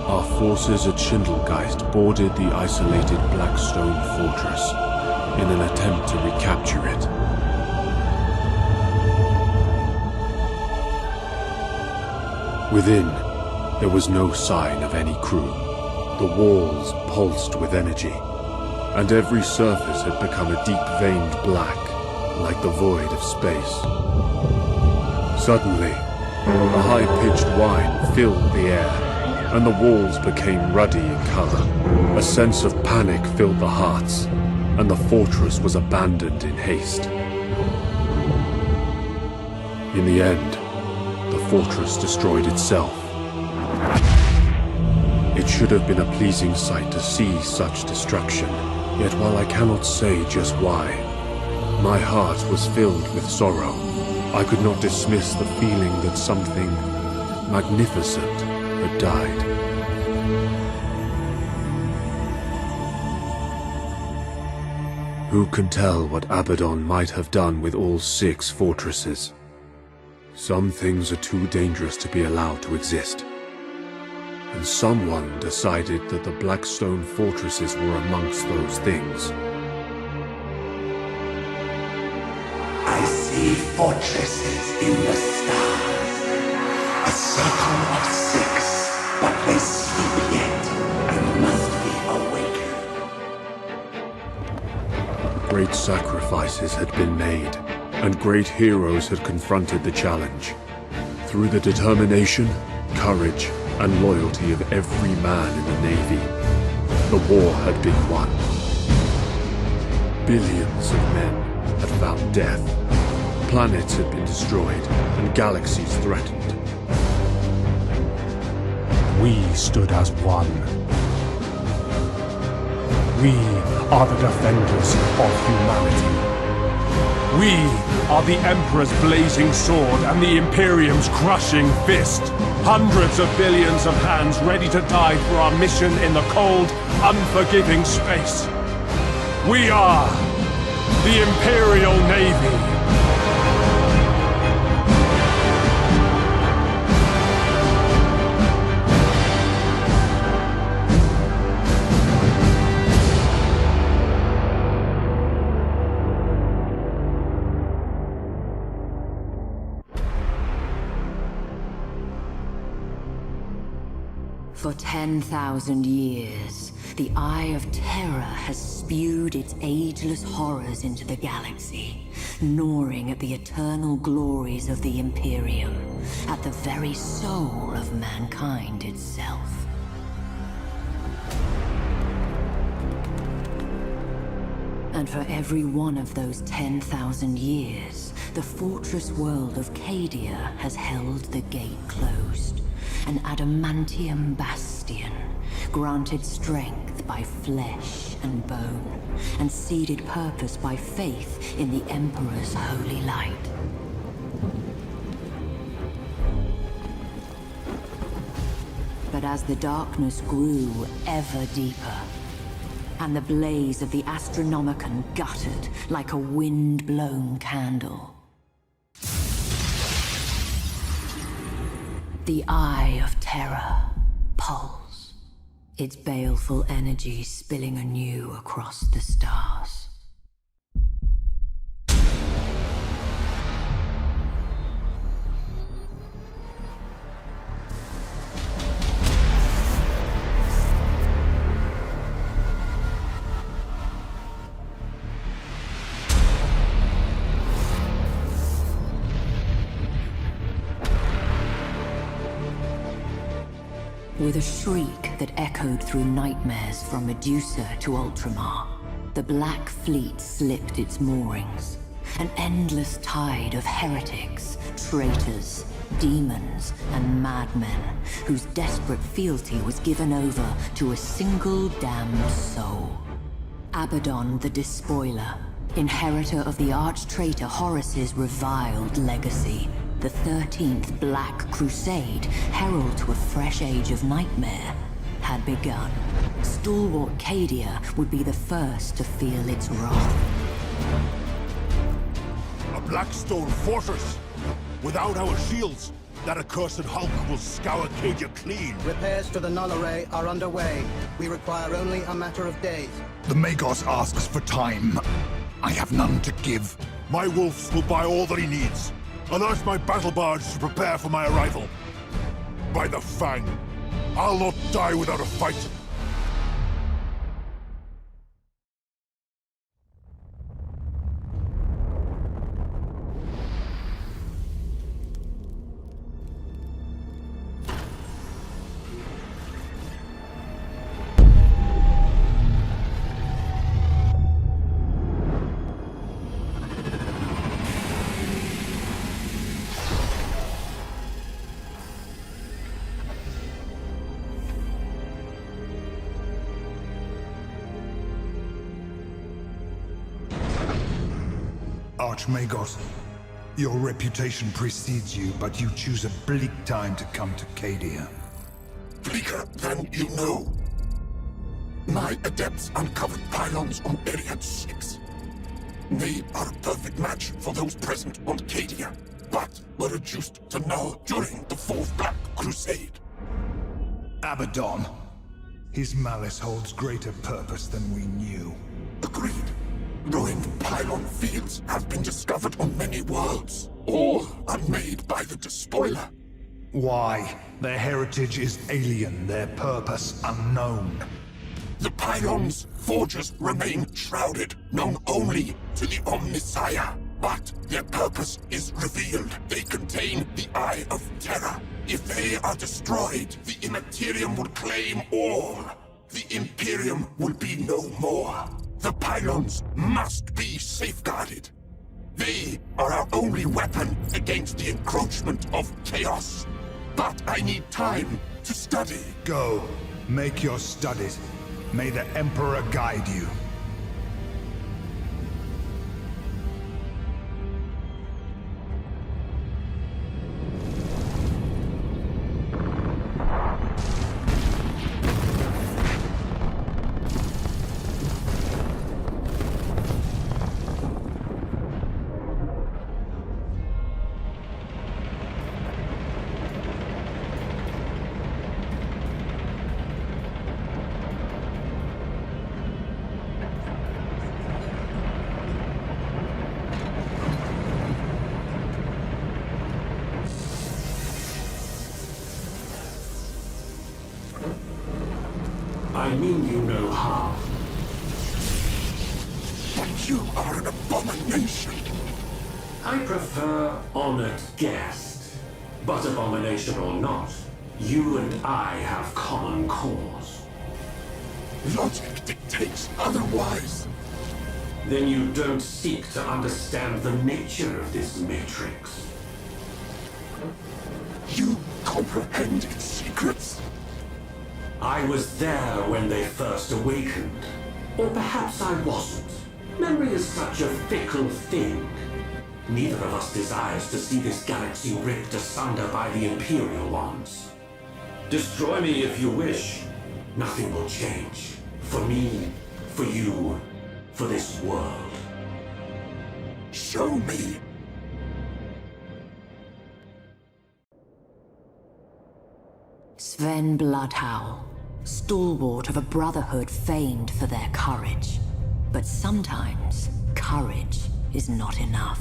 our forces at Schindelgeist boarded the isolated Blackstone fortress in an attempt to recapture it. Within, there was no sign of any crew. The walls pulsed with energy, and every surface had become a deep-veined black, like the void of space. Suddenly, a high-pitched whine filled the air, and the walls became ruddy in color. A sense of panic filled the hearts, and the fortress was abandoned in haste. In the end, the fortress destroyed itself. It should have been a pleasing sight to see such destruction, yet while I cannot say just why, my heart was filled with sorrow. I could not dismiss the feeling that something magnificent had died. Who can tell what Abaddon might have done with all 6 fortresses? Some things are too dangerous to be allowed to exist. And someone decided that the Blackstone fortresses were amongst those things. I see fortresses in the stars. A circle of 6, but they sleep yet and must be awakened. Great sacrifices had been made, and great heroes had confronted the challenge. Through the determination, courage, and loyalty of every man in the Navy, the war had been won. Billions of men had found death. Planets had been destroyed, and galaxies threatened. We stood as one. We are the defenders of humanity. We are the Emperor's blazing sword and the Imperium's crushing fist. Hundreds of billions of hands ready to die for our mission in the cold, unforgiving space. We are the Imperial Navy. For 10,000 years, the Eye of Terror has spewed its ageless horrors into the galaxy, gnawing at the eternal glories of the Imperium, at the very soul of mankind itself. And for every one of those 10,000 years, the fortress world of Cadia has held the gate closed. An adamantium bastion, granted strength by flesh and bone, and seeded purpose by faith in the Emperor's holy light. But as the darkness grew ever deeper, and the blaze of the Astronomicon guttered like a wind-blown candle, the Eye of Terror pulsed, its baleful energy spilling anew across the stars. With a shriek that echoed through nightmares from Medusa to Ultramar, the Black Fleet slipped its moorings. An endless tide of heretics, traitors, demons, and madmen whose desperate fealty was given over to a single damned soul. Abaddon the Despoiler, inheritor of the arch-traitor Horus's reviled legacy, the 13th Black Crusade, herald to a fresh age of nightmare, had begun. Stalwart Cadia would be the first to feel its wrath. A Blackstone fortress! Without our shields, That accursed Hulk will scour Cadia clean. Repairs to the null array are underway. We require only a matter of days. The Magos asks for time. I have none to give. My wolves will buy all that he needs. Alert my battle barge to prepare for my arrival. By the Fang, I'll not die without a fight. Archmagos, your reputation precedes you, but you choose a bleak time to come to Cadia. Bleaker than you know. My adepts uncovered pylons on Area 6. They are a perfect match for those present on Cadia, but were reduced to null during the Fourth Black Crusade. Abaddon. His malice holds greater purpose than we knew. Agreed. Ruined pylon fields have been discovered on many worlds, all unmade by the Despoiler. Why? Their heritage is alien, their purpose unknown. The pylons' forges remain shrouded, known only to the Omnissiah. But their purpose is revealed. They contain the Eye of Terror. If they are destroyed, the Immaterium will claim all. The Imperium will be no more. The pylons must be safeguarded. They are our only weapon against the encroachment of chaos. But I need time to study. Go. Make your studies. May the Emperor guide you. I mean you no harm. But you are an abomination. I prefer honored guest. But abomination or not, you and I have common cause. Logic dictates otherwise. Then you don't seek to understand the nature of this matrix. You comprehend its secrets. I was there when they first awakened. Or perhaps I wasn't. Memory is such a fickle thing. Neither of us desires to see this galaxy ripped asunder by the Imperial ones. Destroy me if you wish. Nothing will change. For me, for you, for this world. Show me. Sven Bloodhowl, stalwart of a brotherhood famed for their courage. But sometimes, courage is not enough.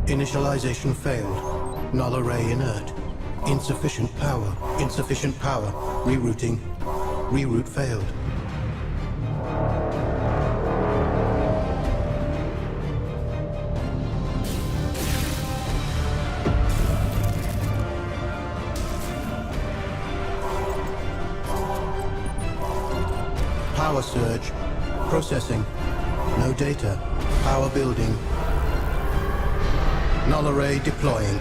Initialization failed. Null array inert. Insufficient power. Insufficient power. Rerouting. Reroute failed. Power surge. Processing. No data. Power building. Null array deploying.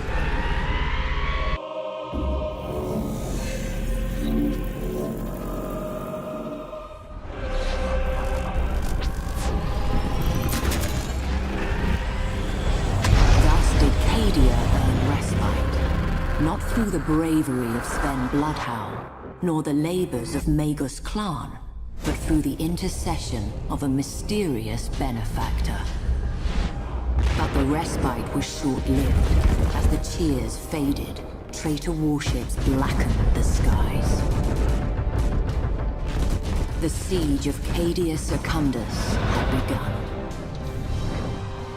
Thus did Cadia earn respite. Not through the bravery of Sven Bloodhowl, nor the labors of Magus Clan, but through the intercession of a mysterious benefactor. But the respite was short-lived. As the cheers faded, traitor warships blackened the skies. The siege of Cadia Secundus had begun.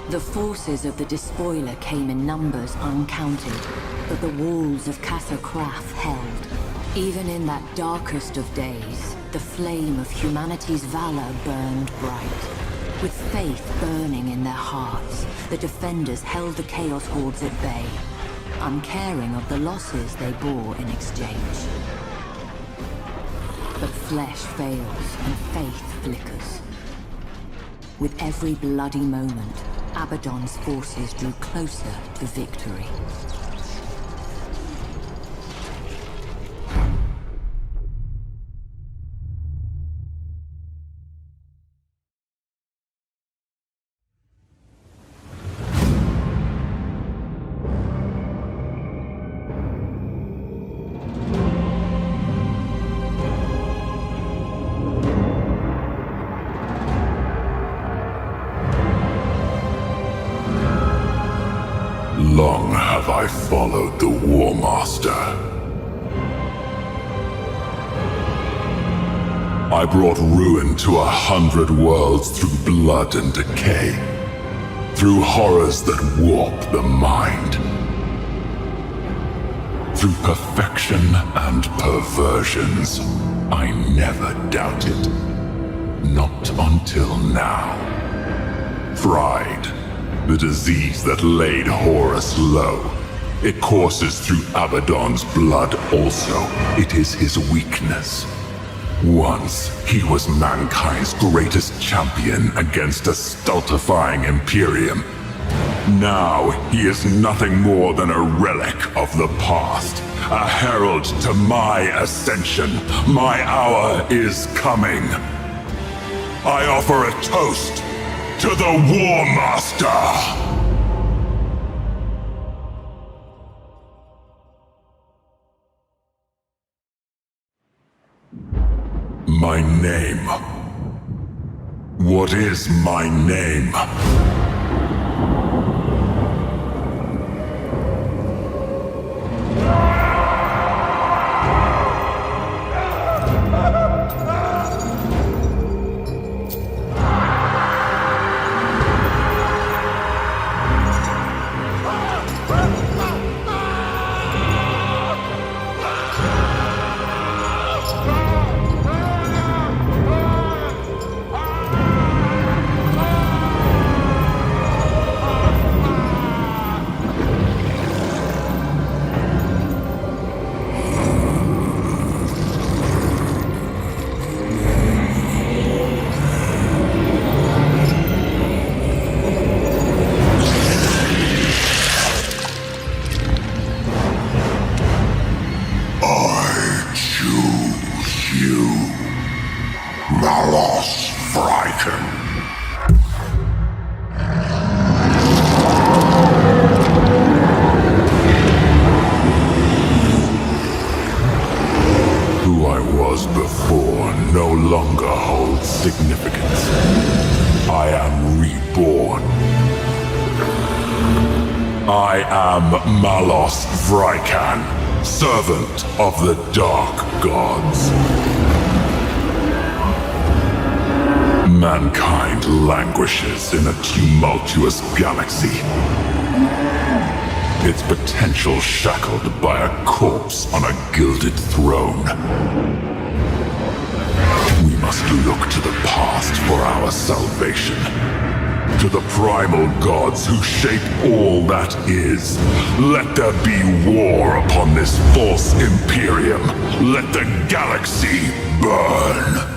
The forces of the Despoiler came in numbers uncounted, but the walls of Casa Kraf held. Even in that darkest of days, the flame of humanity's valor burned bright. With faith burning in their hearts, the defenders held the Chaos Hordes at bay, uncaring of the losses they bore in exchange. But flesh fails and faith flickers. With every bloody moment, Abaddon's forces drew closer to victory. Long have I followed the War Master. I brought ruin to 100 worlds through blood and decay, through horrors that warp the mind, through perfection and perversions. I never doubted. Not until now. Pride. The disease that laid Horus low. It courses through Abaddon's blood also. It is his weakness. Once, he was mankind's greatest champion against a stultifying Imperium. Now, he is nothing more than a relic of the past. A herald to my ascension. My hour is coming. I offer a toast to the War Master! My name. What is my name? Servant of the Dark Gods. Mankind languishes in a tumultuous galaxy. Its potential shackled by a corpse on a gilded throne. We must look to the past for our salvation. To the primal gods who shape all that is. Let there be war upon this false Imperium. Let the galaxy burn.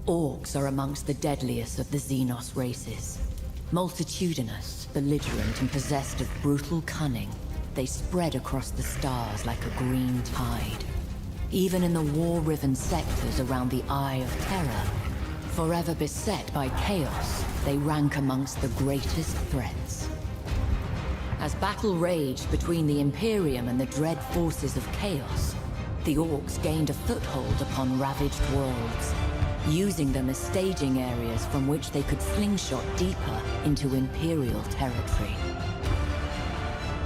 Orcs are amongst the deadliest of the Xenos races. Multitudinous, belligerent, and possessed of brutal cunning, they spread across the stars like a green tide. Even in the war-riven sectors around the Eye of Terror, Forever beset by chaos, they rank amongst the greatest threats. As battle raged between the Imperium and the dread forces of chaos, the Orcs gained a foothold upon ravaged worlds, using them as staging areas from which they could slingshot deeper into Imperial territory.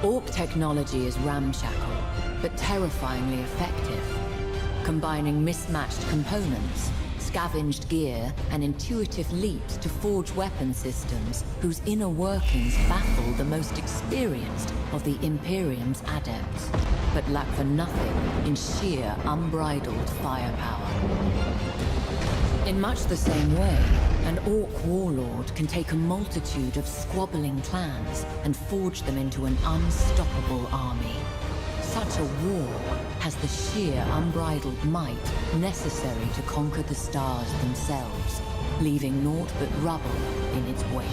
Orc technology is ramshackle, but terrifyingly effective, combining mismatched components, scavenged gear, and intuitive leaps to forge weapon systems whose inner workings baffle the most experienced of the Imperium's adepts, but lack for nothing in sheer unbridled firepower. In much the same way, an Orc warlord can take a multitude of squabbling clans and forge them into an unstoppable army. Such a war has the sheer unbridled might necessary to conquer the stars themselves, leaving naught but rubble in its wake.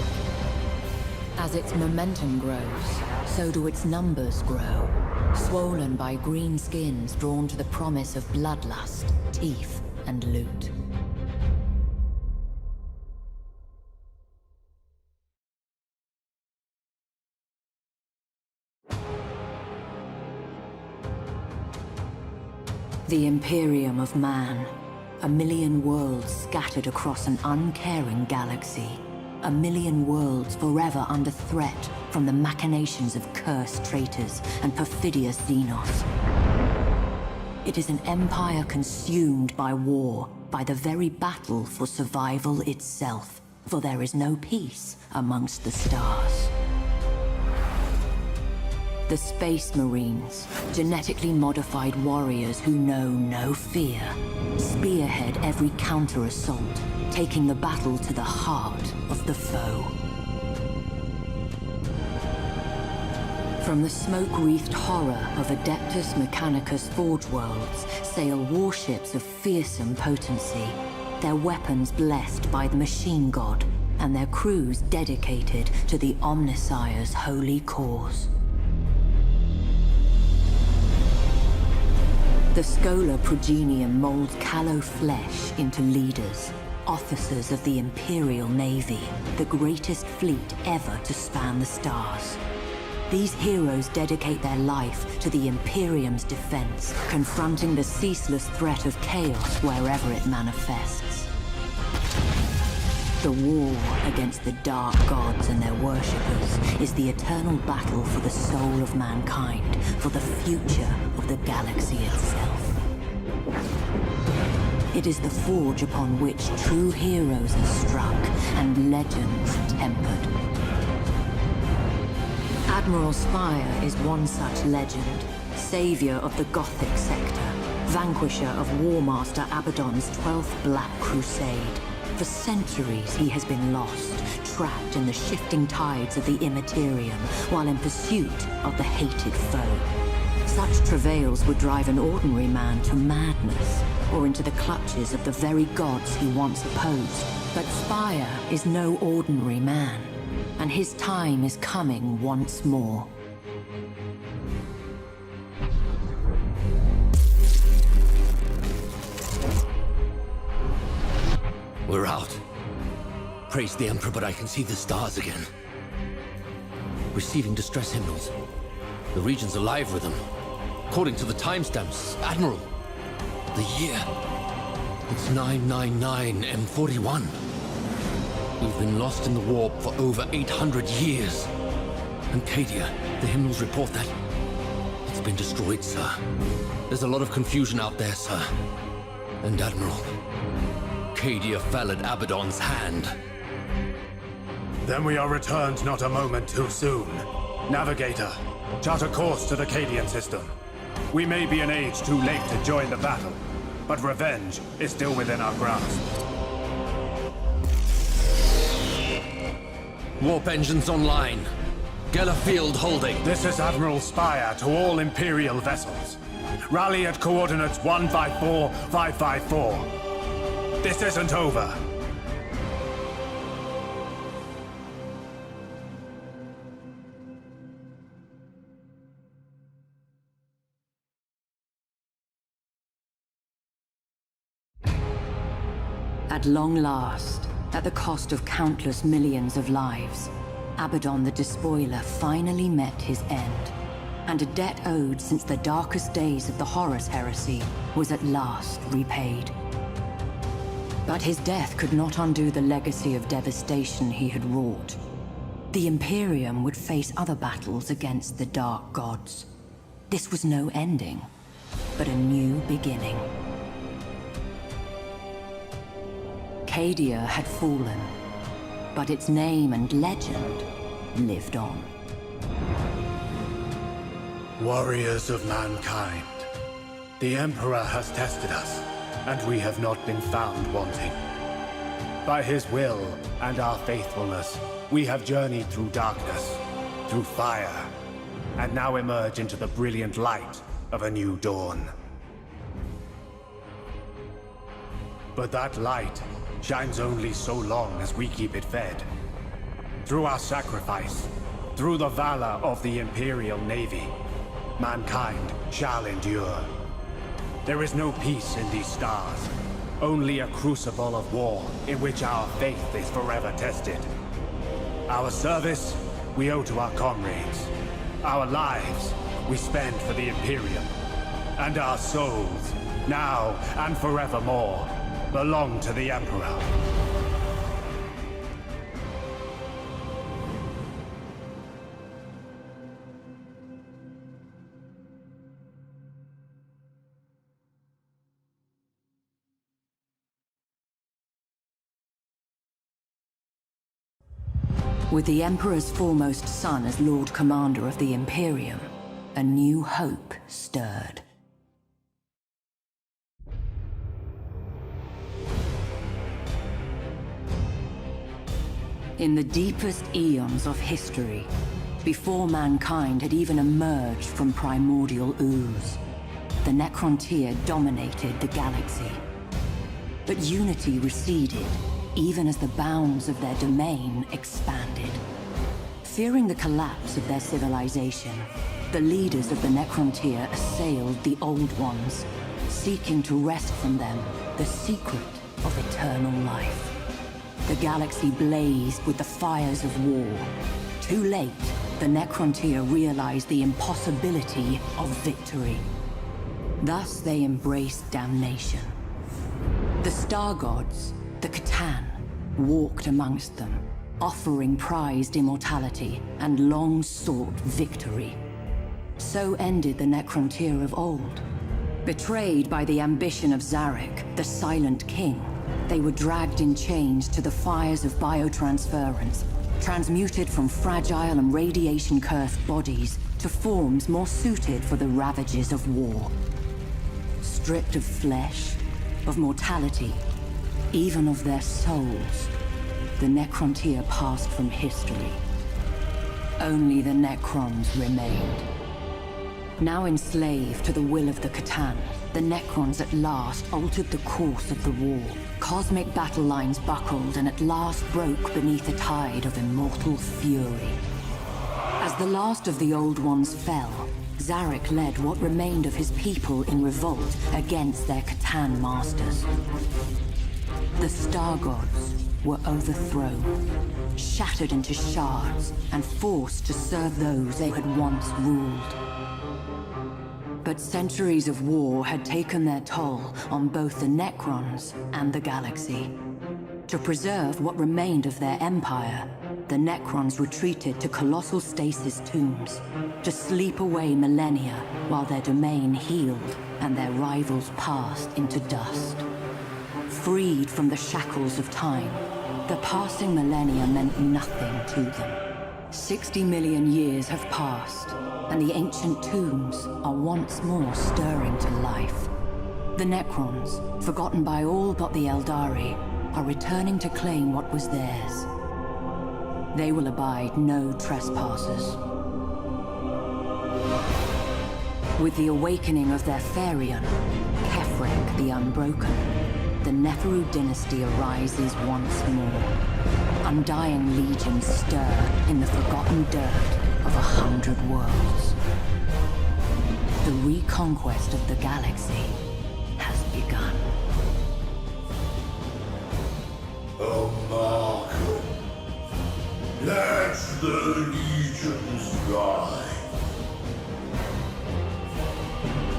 As its momentum grows, so do its numbers grow, swollen by green skins drawn to the promise of bloodlust, teeth, and loot. The Imperium of Man. A million worlds scattered across an uncaring galaxy. A million worlds forever under threat from the machinations of cursed traitors and perfidious Xenos. It is an empire consumed by war, by the very battle for survival itself, for there is no peace amongst the stars. The Space Marines, genetically modified warriors who know no fear, spearhead every counter-assault, taking the battle to the heart of the foe. From the smoke-wreathed horror of Adeptus Mechanicus Forge Worlds sail warships of fearsome potency, their weapons blessed by the Machine God, and their crews dedicated to the Omnissiah's holy cause. The Scholar Progenium molds callow flesh into leaders, officers of the Imperial Navy, the greatest fleet ever to span the stars. These heroes dedicate their life to the Imperium's defense, confronting the ceaseless threat of chaos wherever it manifests. The war against the dark gods and their worshippers is the eternal battle for the soul of mankind, for the future of the galaxy itself. It is the forge upon which true heroes are struck and legends tempered. Admiral Spire is one such legend, savior of the Gothic sector, vanquisher of War Master Abaddon's 12th Black Crusade. For centuries he has been lost, trapped in the shifting tides of the Immaterium, while in pursuit of the hated foe. Such travails would drive an ordinary man to madness, or into the clutches of the very gods he once opposed. But Spire is no ordinary man, and his time is coming once more. We're out. Praise the Emperor, but I can see the stars again. Receiving distress hymnals. The region's alive with them. According to the timestamps, Admiral, the year. It's 999 M41. We've been lost in the warp for over 800 years. And Cadia, the hymnals report that it's been destroyed, sir. There's a lot of confusion out there, sir. And Admiral, Cadia fell at Abaddon's hand. Then we are returned not a moment too soon. Navigator, chart a course to the Cadian system. We may be an age too late to join the battle, but revenge is still within our grasp. Warp engines online. Geller field holding. This is Admiral Spire to all Imperial vessels. Rally at coordinates 154554. This isn't over. At long last, at the cost of countless millions of lives, Abaddon the Despoiler finally met his end, and a debt owed since the darkest days of the Horus Heresy was at last repaid. But his death could not undo the legacy of devastation he had wrought. The Imperium would face other battles against the Dark Gods. This was no ending, but a new beginning. Cadia had fallen, but its name and legend lived on. Warriors of mankind, the Emperor has tested us, and we have not been found wanting. By his will and our faithfulness, we have journeyed through darkness, through fire, and now emerge into the brilliant light of a new dawn. But that light shines only so long as we keep it fed. Through our sacrifice, through the valor of the Imperial Navy, mankind shall endure. There is no peace in these stars, only a crucible of war in which our faith is forever tested. Our service we owe to our comrades. Our lives we spend for the Imperium. And our souls, now and forevermore, belong to the Emperor. With the Emperor's foremost son as Lord Commander of the Imperium, a new hope stirred. In the deepest eons of history, before mankind had even emerged from primordial ooze, the Necrontyr dominated the galaxy. But unity receded, even as the bounds of their domain expanded. Fearing the collapse of their civilization, the leaders of the Necrontyr assailed the Old Ones, seeking to wrest from them the secret of eternal life. The galaxy blazed with the fires of war. Too late, the Necrontyr realized the impossibility of victory. Thus they embraced damnation. The Star Gods, the Catan, walked amongst them, offering prized immortality and long-sought victory. So ended the Necrontyr of old. Betrayed by the ambition of Zarek, the Silent King, they were dragged in chains to the fires of biotransference, transmuted from fragile and radiation-cursed bodies to forms more suited for the ravages of war. Stripped of flesh, of mortality, even of their souls, the Necrontyr passed from history. Only the Necrons remained. Now enslaved to the will of the Catan, the Necrons at last altered the course of the war. Cosmic battle lines buckled and at last broke beneath a tide of immortal fury. As the last of the Old Ones fell, Zarek led what remained of his people in revolt against their Catan masters. The Star Gods were overthrown, shattered into shards, and forced to serve those they had once ruled. But centuries of war had taken their toll on both the Necrons and the galaxy. To preserve what remained of their empire, the Necrons retreated to colossal stasis tombs, to sleep away millennia while their domain healed and their rivals passed into dust. Freed from the shackles of time, the passing millennia meant nothing to them. 60 million years have passed, and the ancient tombs are once more stirring to life. The Necrons, forgotten by all but the Eldari, are returning to claim what was theirs. They will abide no trespassers. With the awakening of their Therion, Kefrek the Unbroken, the Neferu dynasty arises once more. Undying legions stir in the forgotten dirt of 100 worlds. The reconquest of the galaxy has begun. Let the legions rise.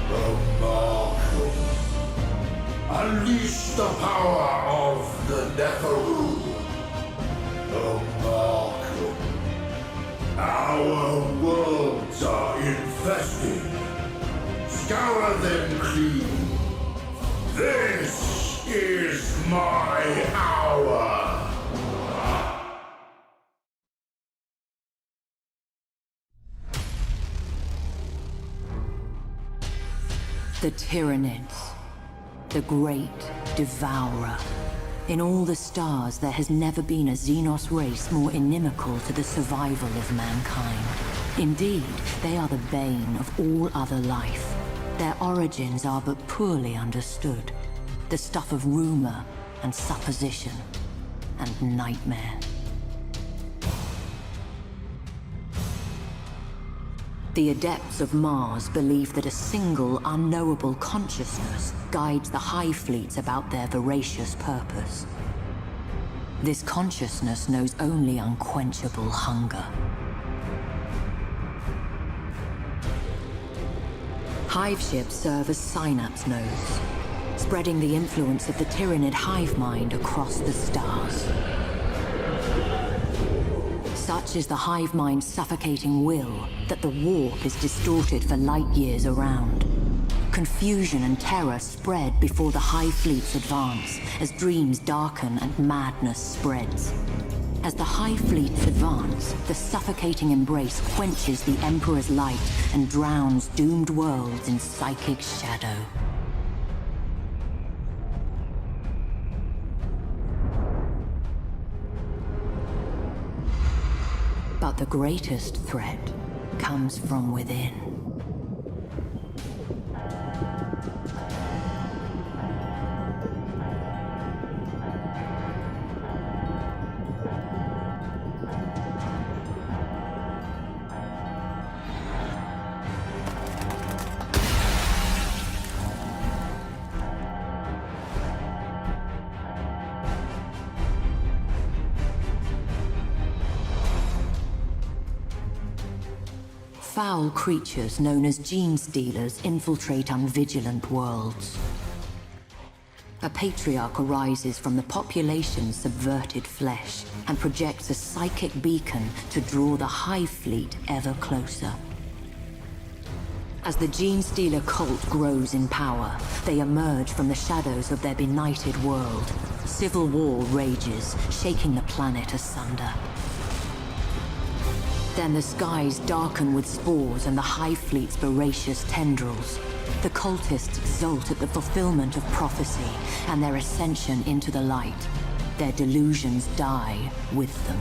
The Markers. Unleash the power of the Neferu. The Markers. Our worlds are infested. Scour them clean. This is my hour. The Tyranids, the great devourer. In all the stars, there has never been a Xenos race more inimical to the survival of mankind. Indeed, they are the bane of all other life. Their origins are but poorly understood, the stuff of rumor and supposition and nightmare. The Adepts of Mars believe that a single, unknowable consciousness guides the Hive Fleets about their voracious purpose. This consciousness knows only unquenchable hunger. Hive ships serve as synapse nodes, spreading the influence of the Tyranid hive mind across the stars. Such is the hive mind's suffocating will that the warp is distorted for light years around. Confusion and terror spread before the hive fleets advance, as dreams darken and madness spreads. As the hive fleets advance, the suffocating embrace quenches the Emperor's light and drowns doomed worlds in psychic shadow. But the greatest threat comes from within. Foul creatures known as gene stealers infiltrate unvigilant worlds. A patriarch arises from the population's subverted flesh and projects a psychic beacon to draw the Hive Fleet ever closer. As the gene stealer cult grows in power, they emerge from the shadows of their benighted world. Civil war rages, shaking the planet asunder. Then the skies darken with spores and the Hive Fleet's voracious tendrils. The cultists exult at the fulfillment of prophecy and their ascension into the light. Their delusions die with them.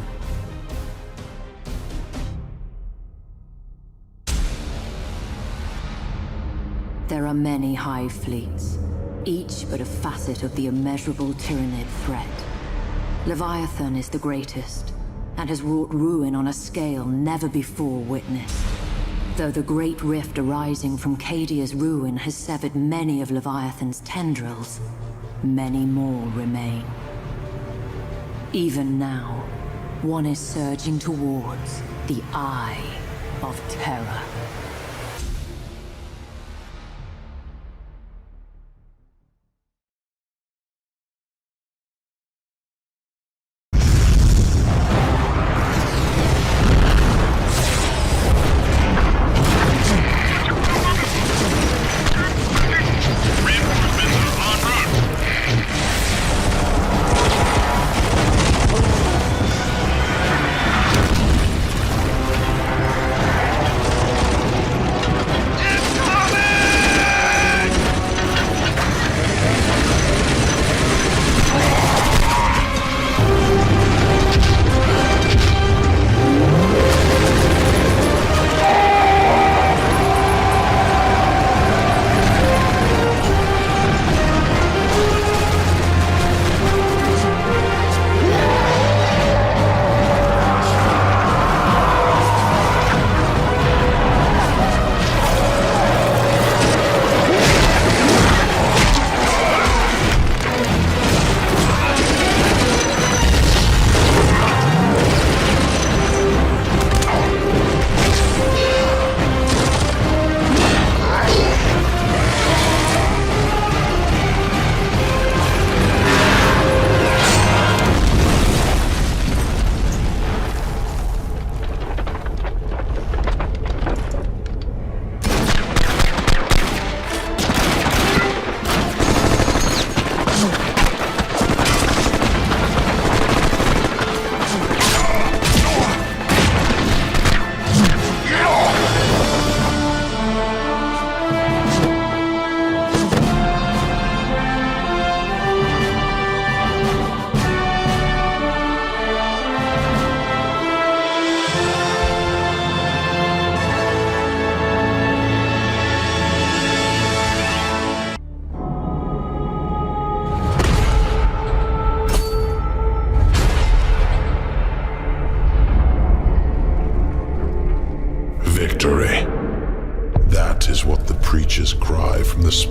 There are many Hive Fleets, each but a facet of the immeasurable Tyranid threat. Leviathan is the greatest, and has wrought ruin on a scale never before witnessed. Though the great rift arising from Cadia's ruin has severed many of Leviathan's tendrils, many more remain. Even now, one is surging towards the Eye of Terror.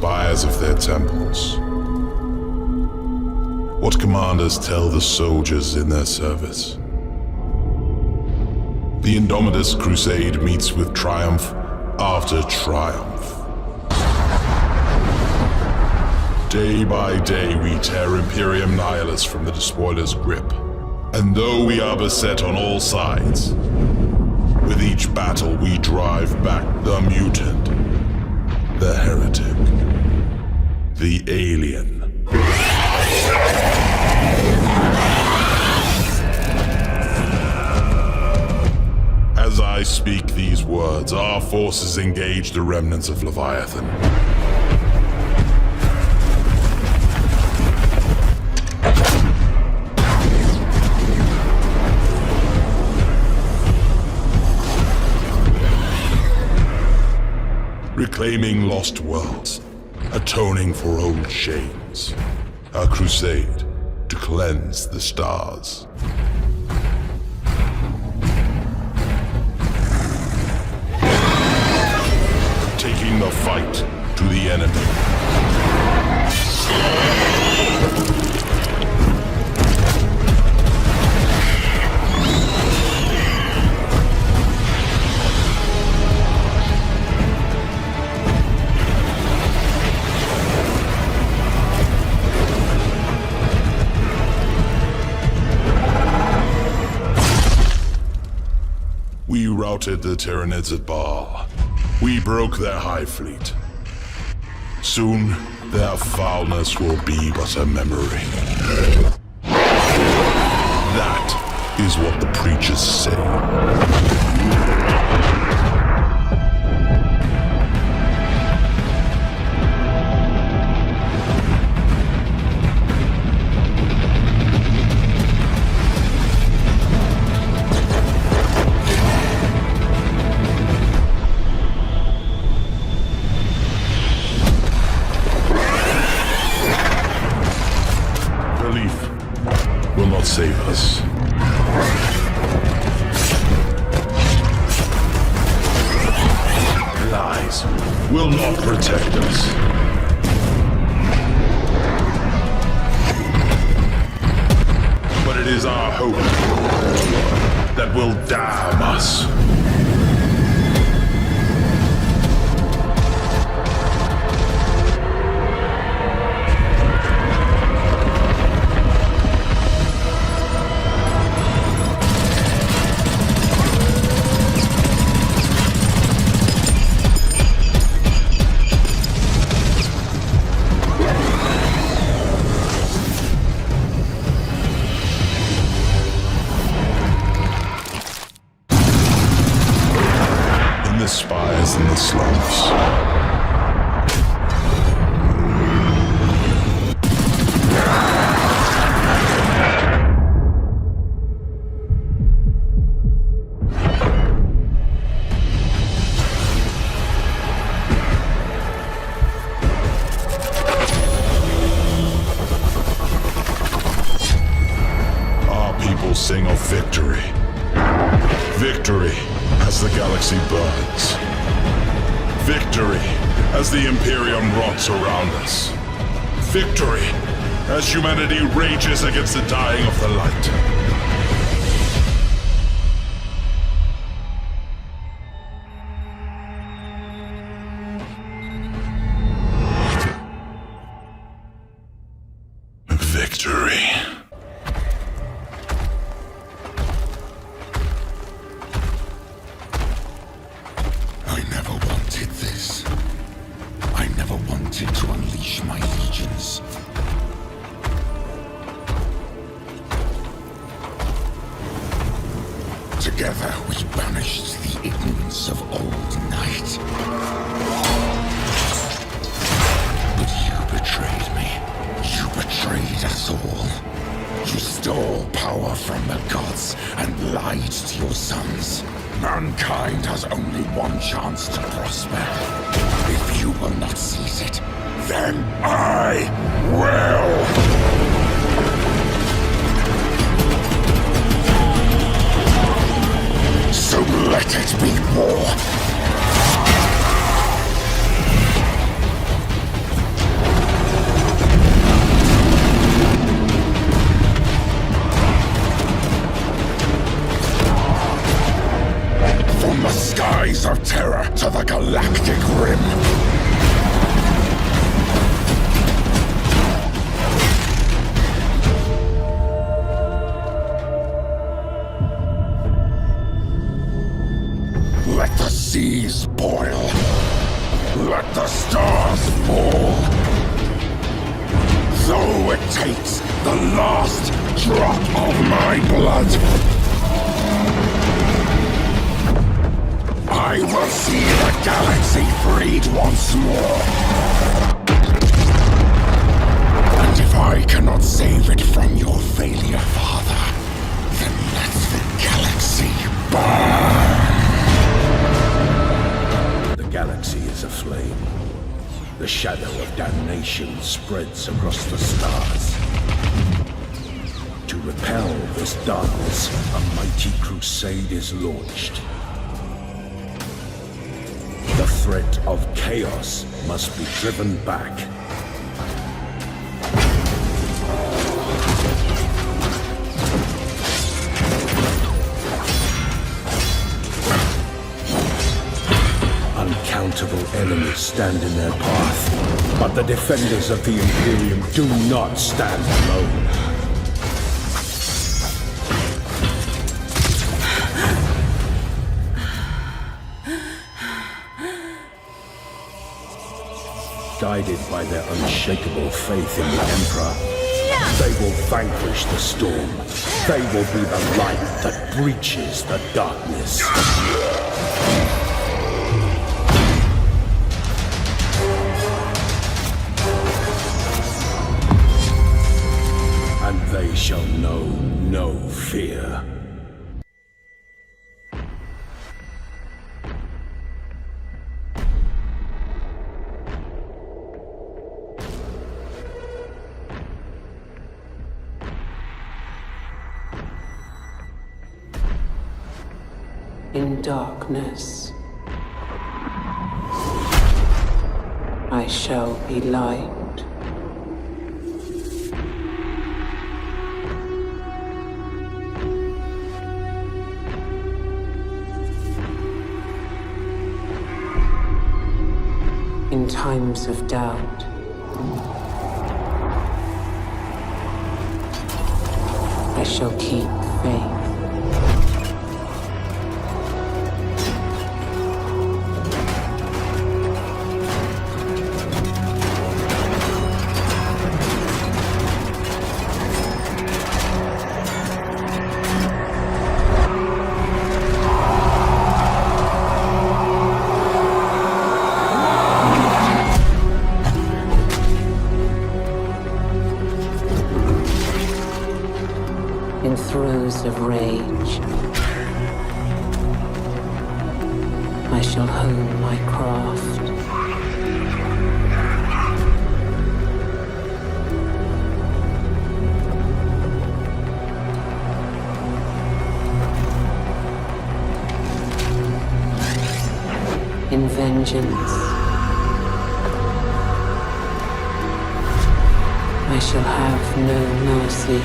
spires of their temples. What commanders tell the soldiers in their service? The Indomitus Crusade meets with triumph after triumph. Day by day we tear Imperium Nihilus from the Despoiler's grip. And though we are beset on all sides, with each battle we drive back the mutant, the heretic, the alien. As I speak these words, our forces engage the remnants of Leviathan. Reclaiming lost worlds, atoning for old shames. A crusade to cleanse the stars. Taking the fight to the enemy. We routed the Tyranids at Baal. We broke their High Fleet. Soon, their foulness will be but a memory. That is what the preachers say. Save us. Lies will not protect us. But it is our hope that will damn us. Spies in the slums. Our people sing of victory. Victory as the galaxy burns. Victory as the Imperium rots around us. Victory as humanity rages against the dying of the light. Victory. I never wanted this. I never wanted to unleash my legions. Together we banished the ignorance of old night. But you betrayed me. You betrayed us all. You stole power from the gods and lied to your sons. Mankind has only one chance to prosper. If you will not seize it, then I will! So let it be war! takes the last drop of my blood, I will see the galaxy freed once more. And if I cannot save it from your failure, Father, then let the galaxy burn. The galaxy is aflame. The shadow of damnation spreads across the stars. To repel this darkness, a mighty crusade is launched. The threat of chaos must be driven back. Uncountable enemies stand in their path, but the defenders of the Imperium do not stand alone. Guided by their unshakable faith in the Emperor, they will vanquish the storm. They will be the light that breaches the darkness. And they shall know no fear. In darkness, I shall be light. In times of doubt, I shall keep faith. In throes of rage, I shall hone my craft. In vengeance, I shall have no mercy.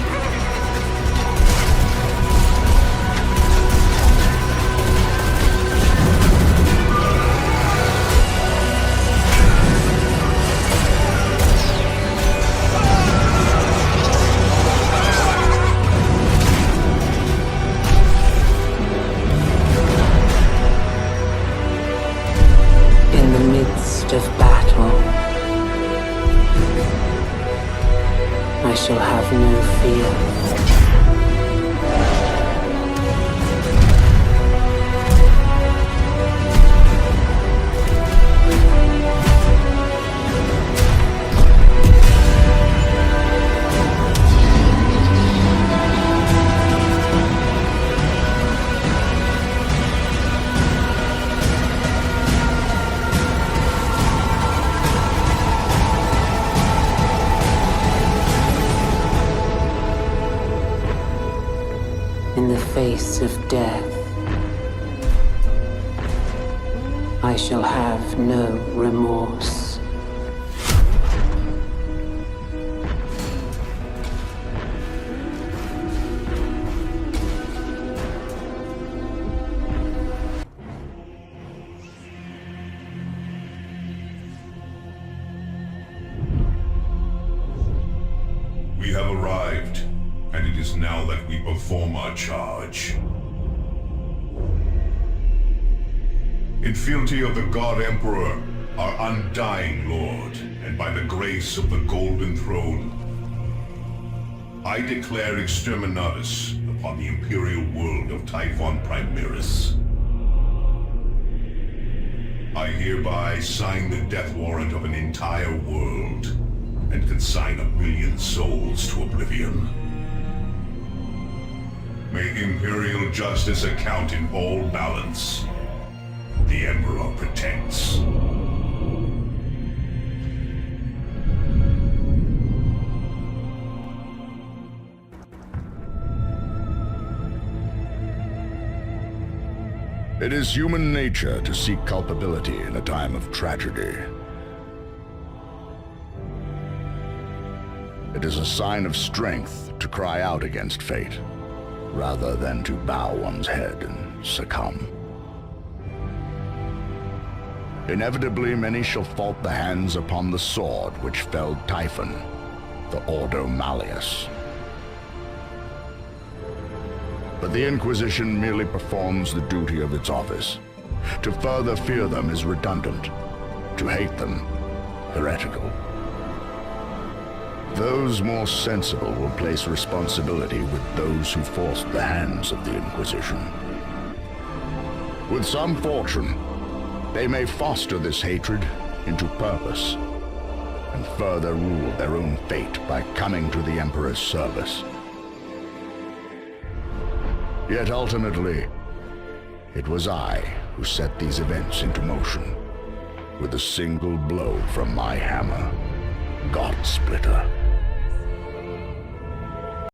Of battle, I shall have no fear. In the face of death, I shall have no remorse. We have arrived, and it is now that we perform our charge. In fealty of the God Emperor, our undying Lord, and by the grace of the Golden Throne, I declare exterminatus upon the imperial world of Typhon Primaris. I hereby sign the death warrant of an entire world and consign 1 million souls to oblivion. May imperial justice account in all balance. The Emperor protects. It is human nature to seek culpability in a time of tragedy. It is a sign of strength to cry out against fate, rather than to bow one's head and succumb. Inevitably, many shall fault the hands upon the sword which felled Typhon, the Ordo Malleus. But the Inquisition merely performs the duty of its office. To further fear them is redundant. To hate them, heretical. Those more sensible will place responsibility with those who forced the hands of the Inquisition. With some fortune, they may foster this hatred into purpose, and further rule their own fate by coming to the Emperor's service. Yet ultimately, it was I who set these events into motion, with a single blow from my hammer, God Splitter.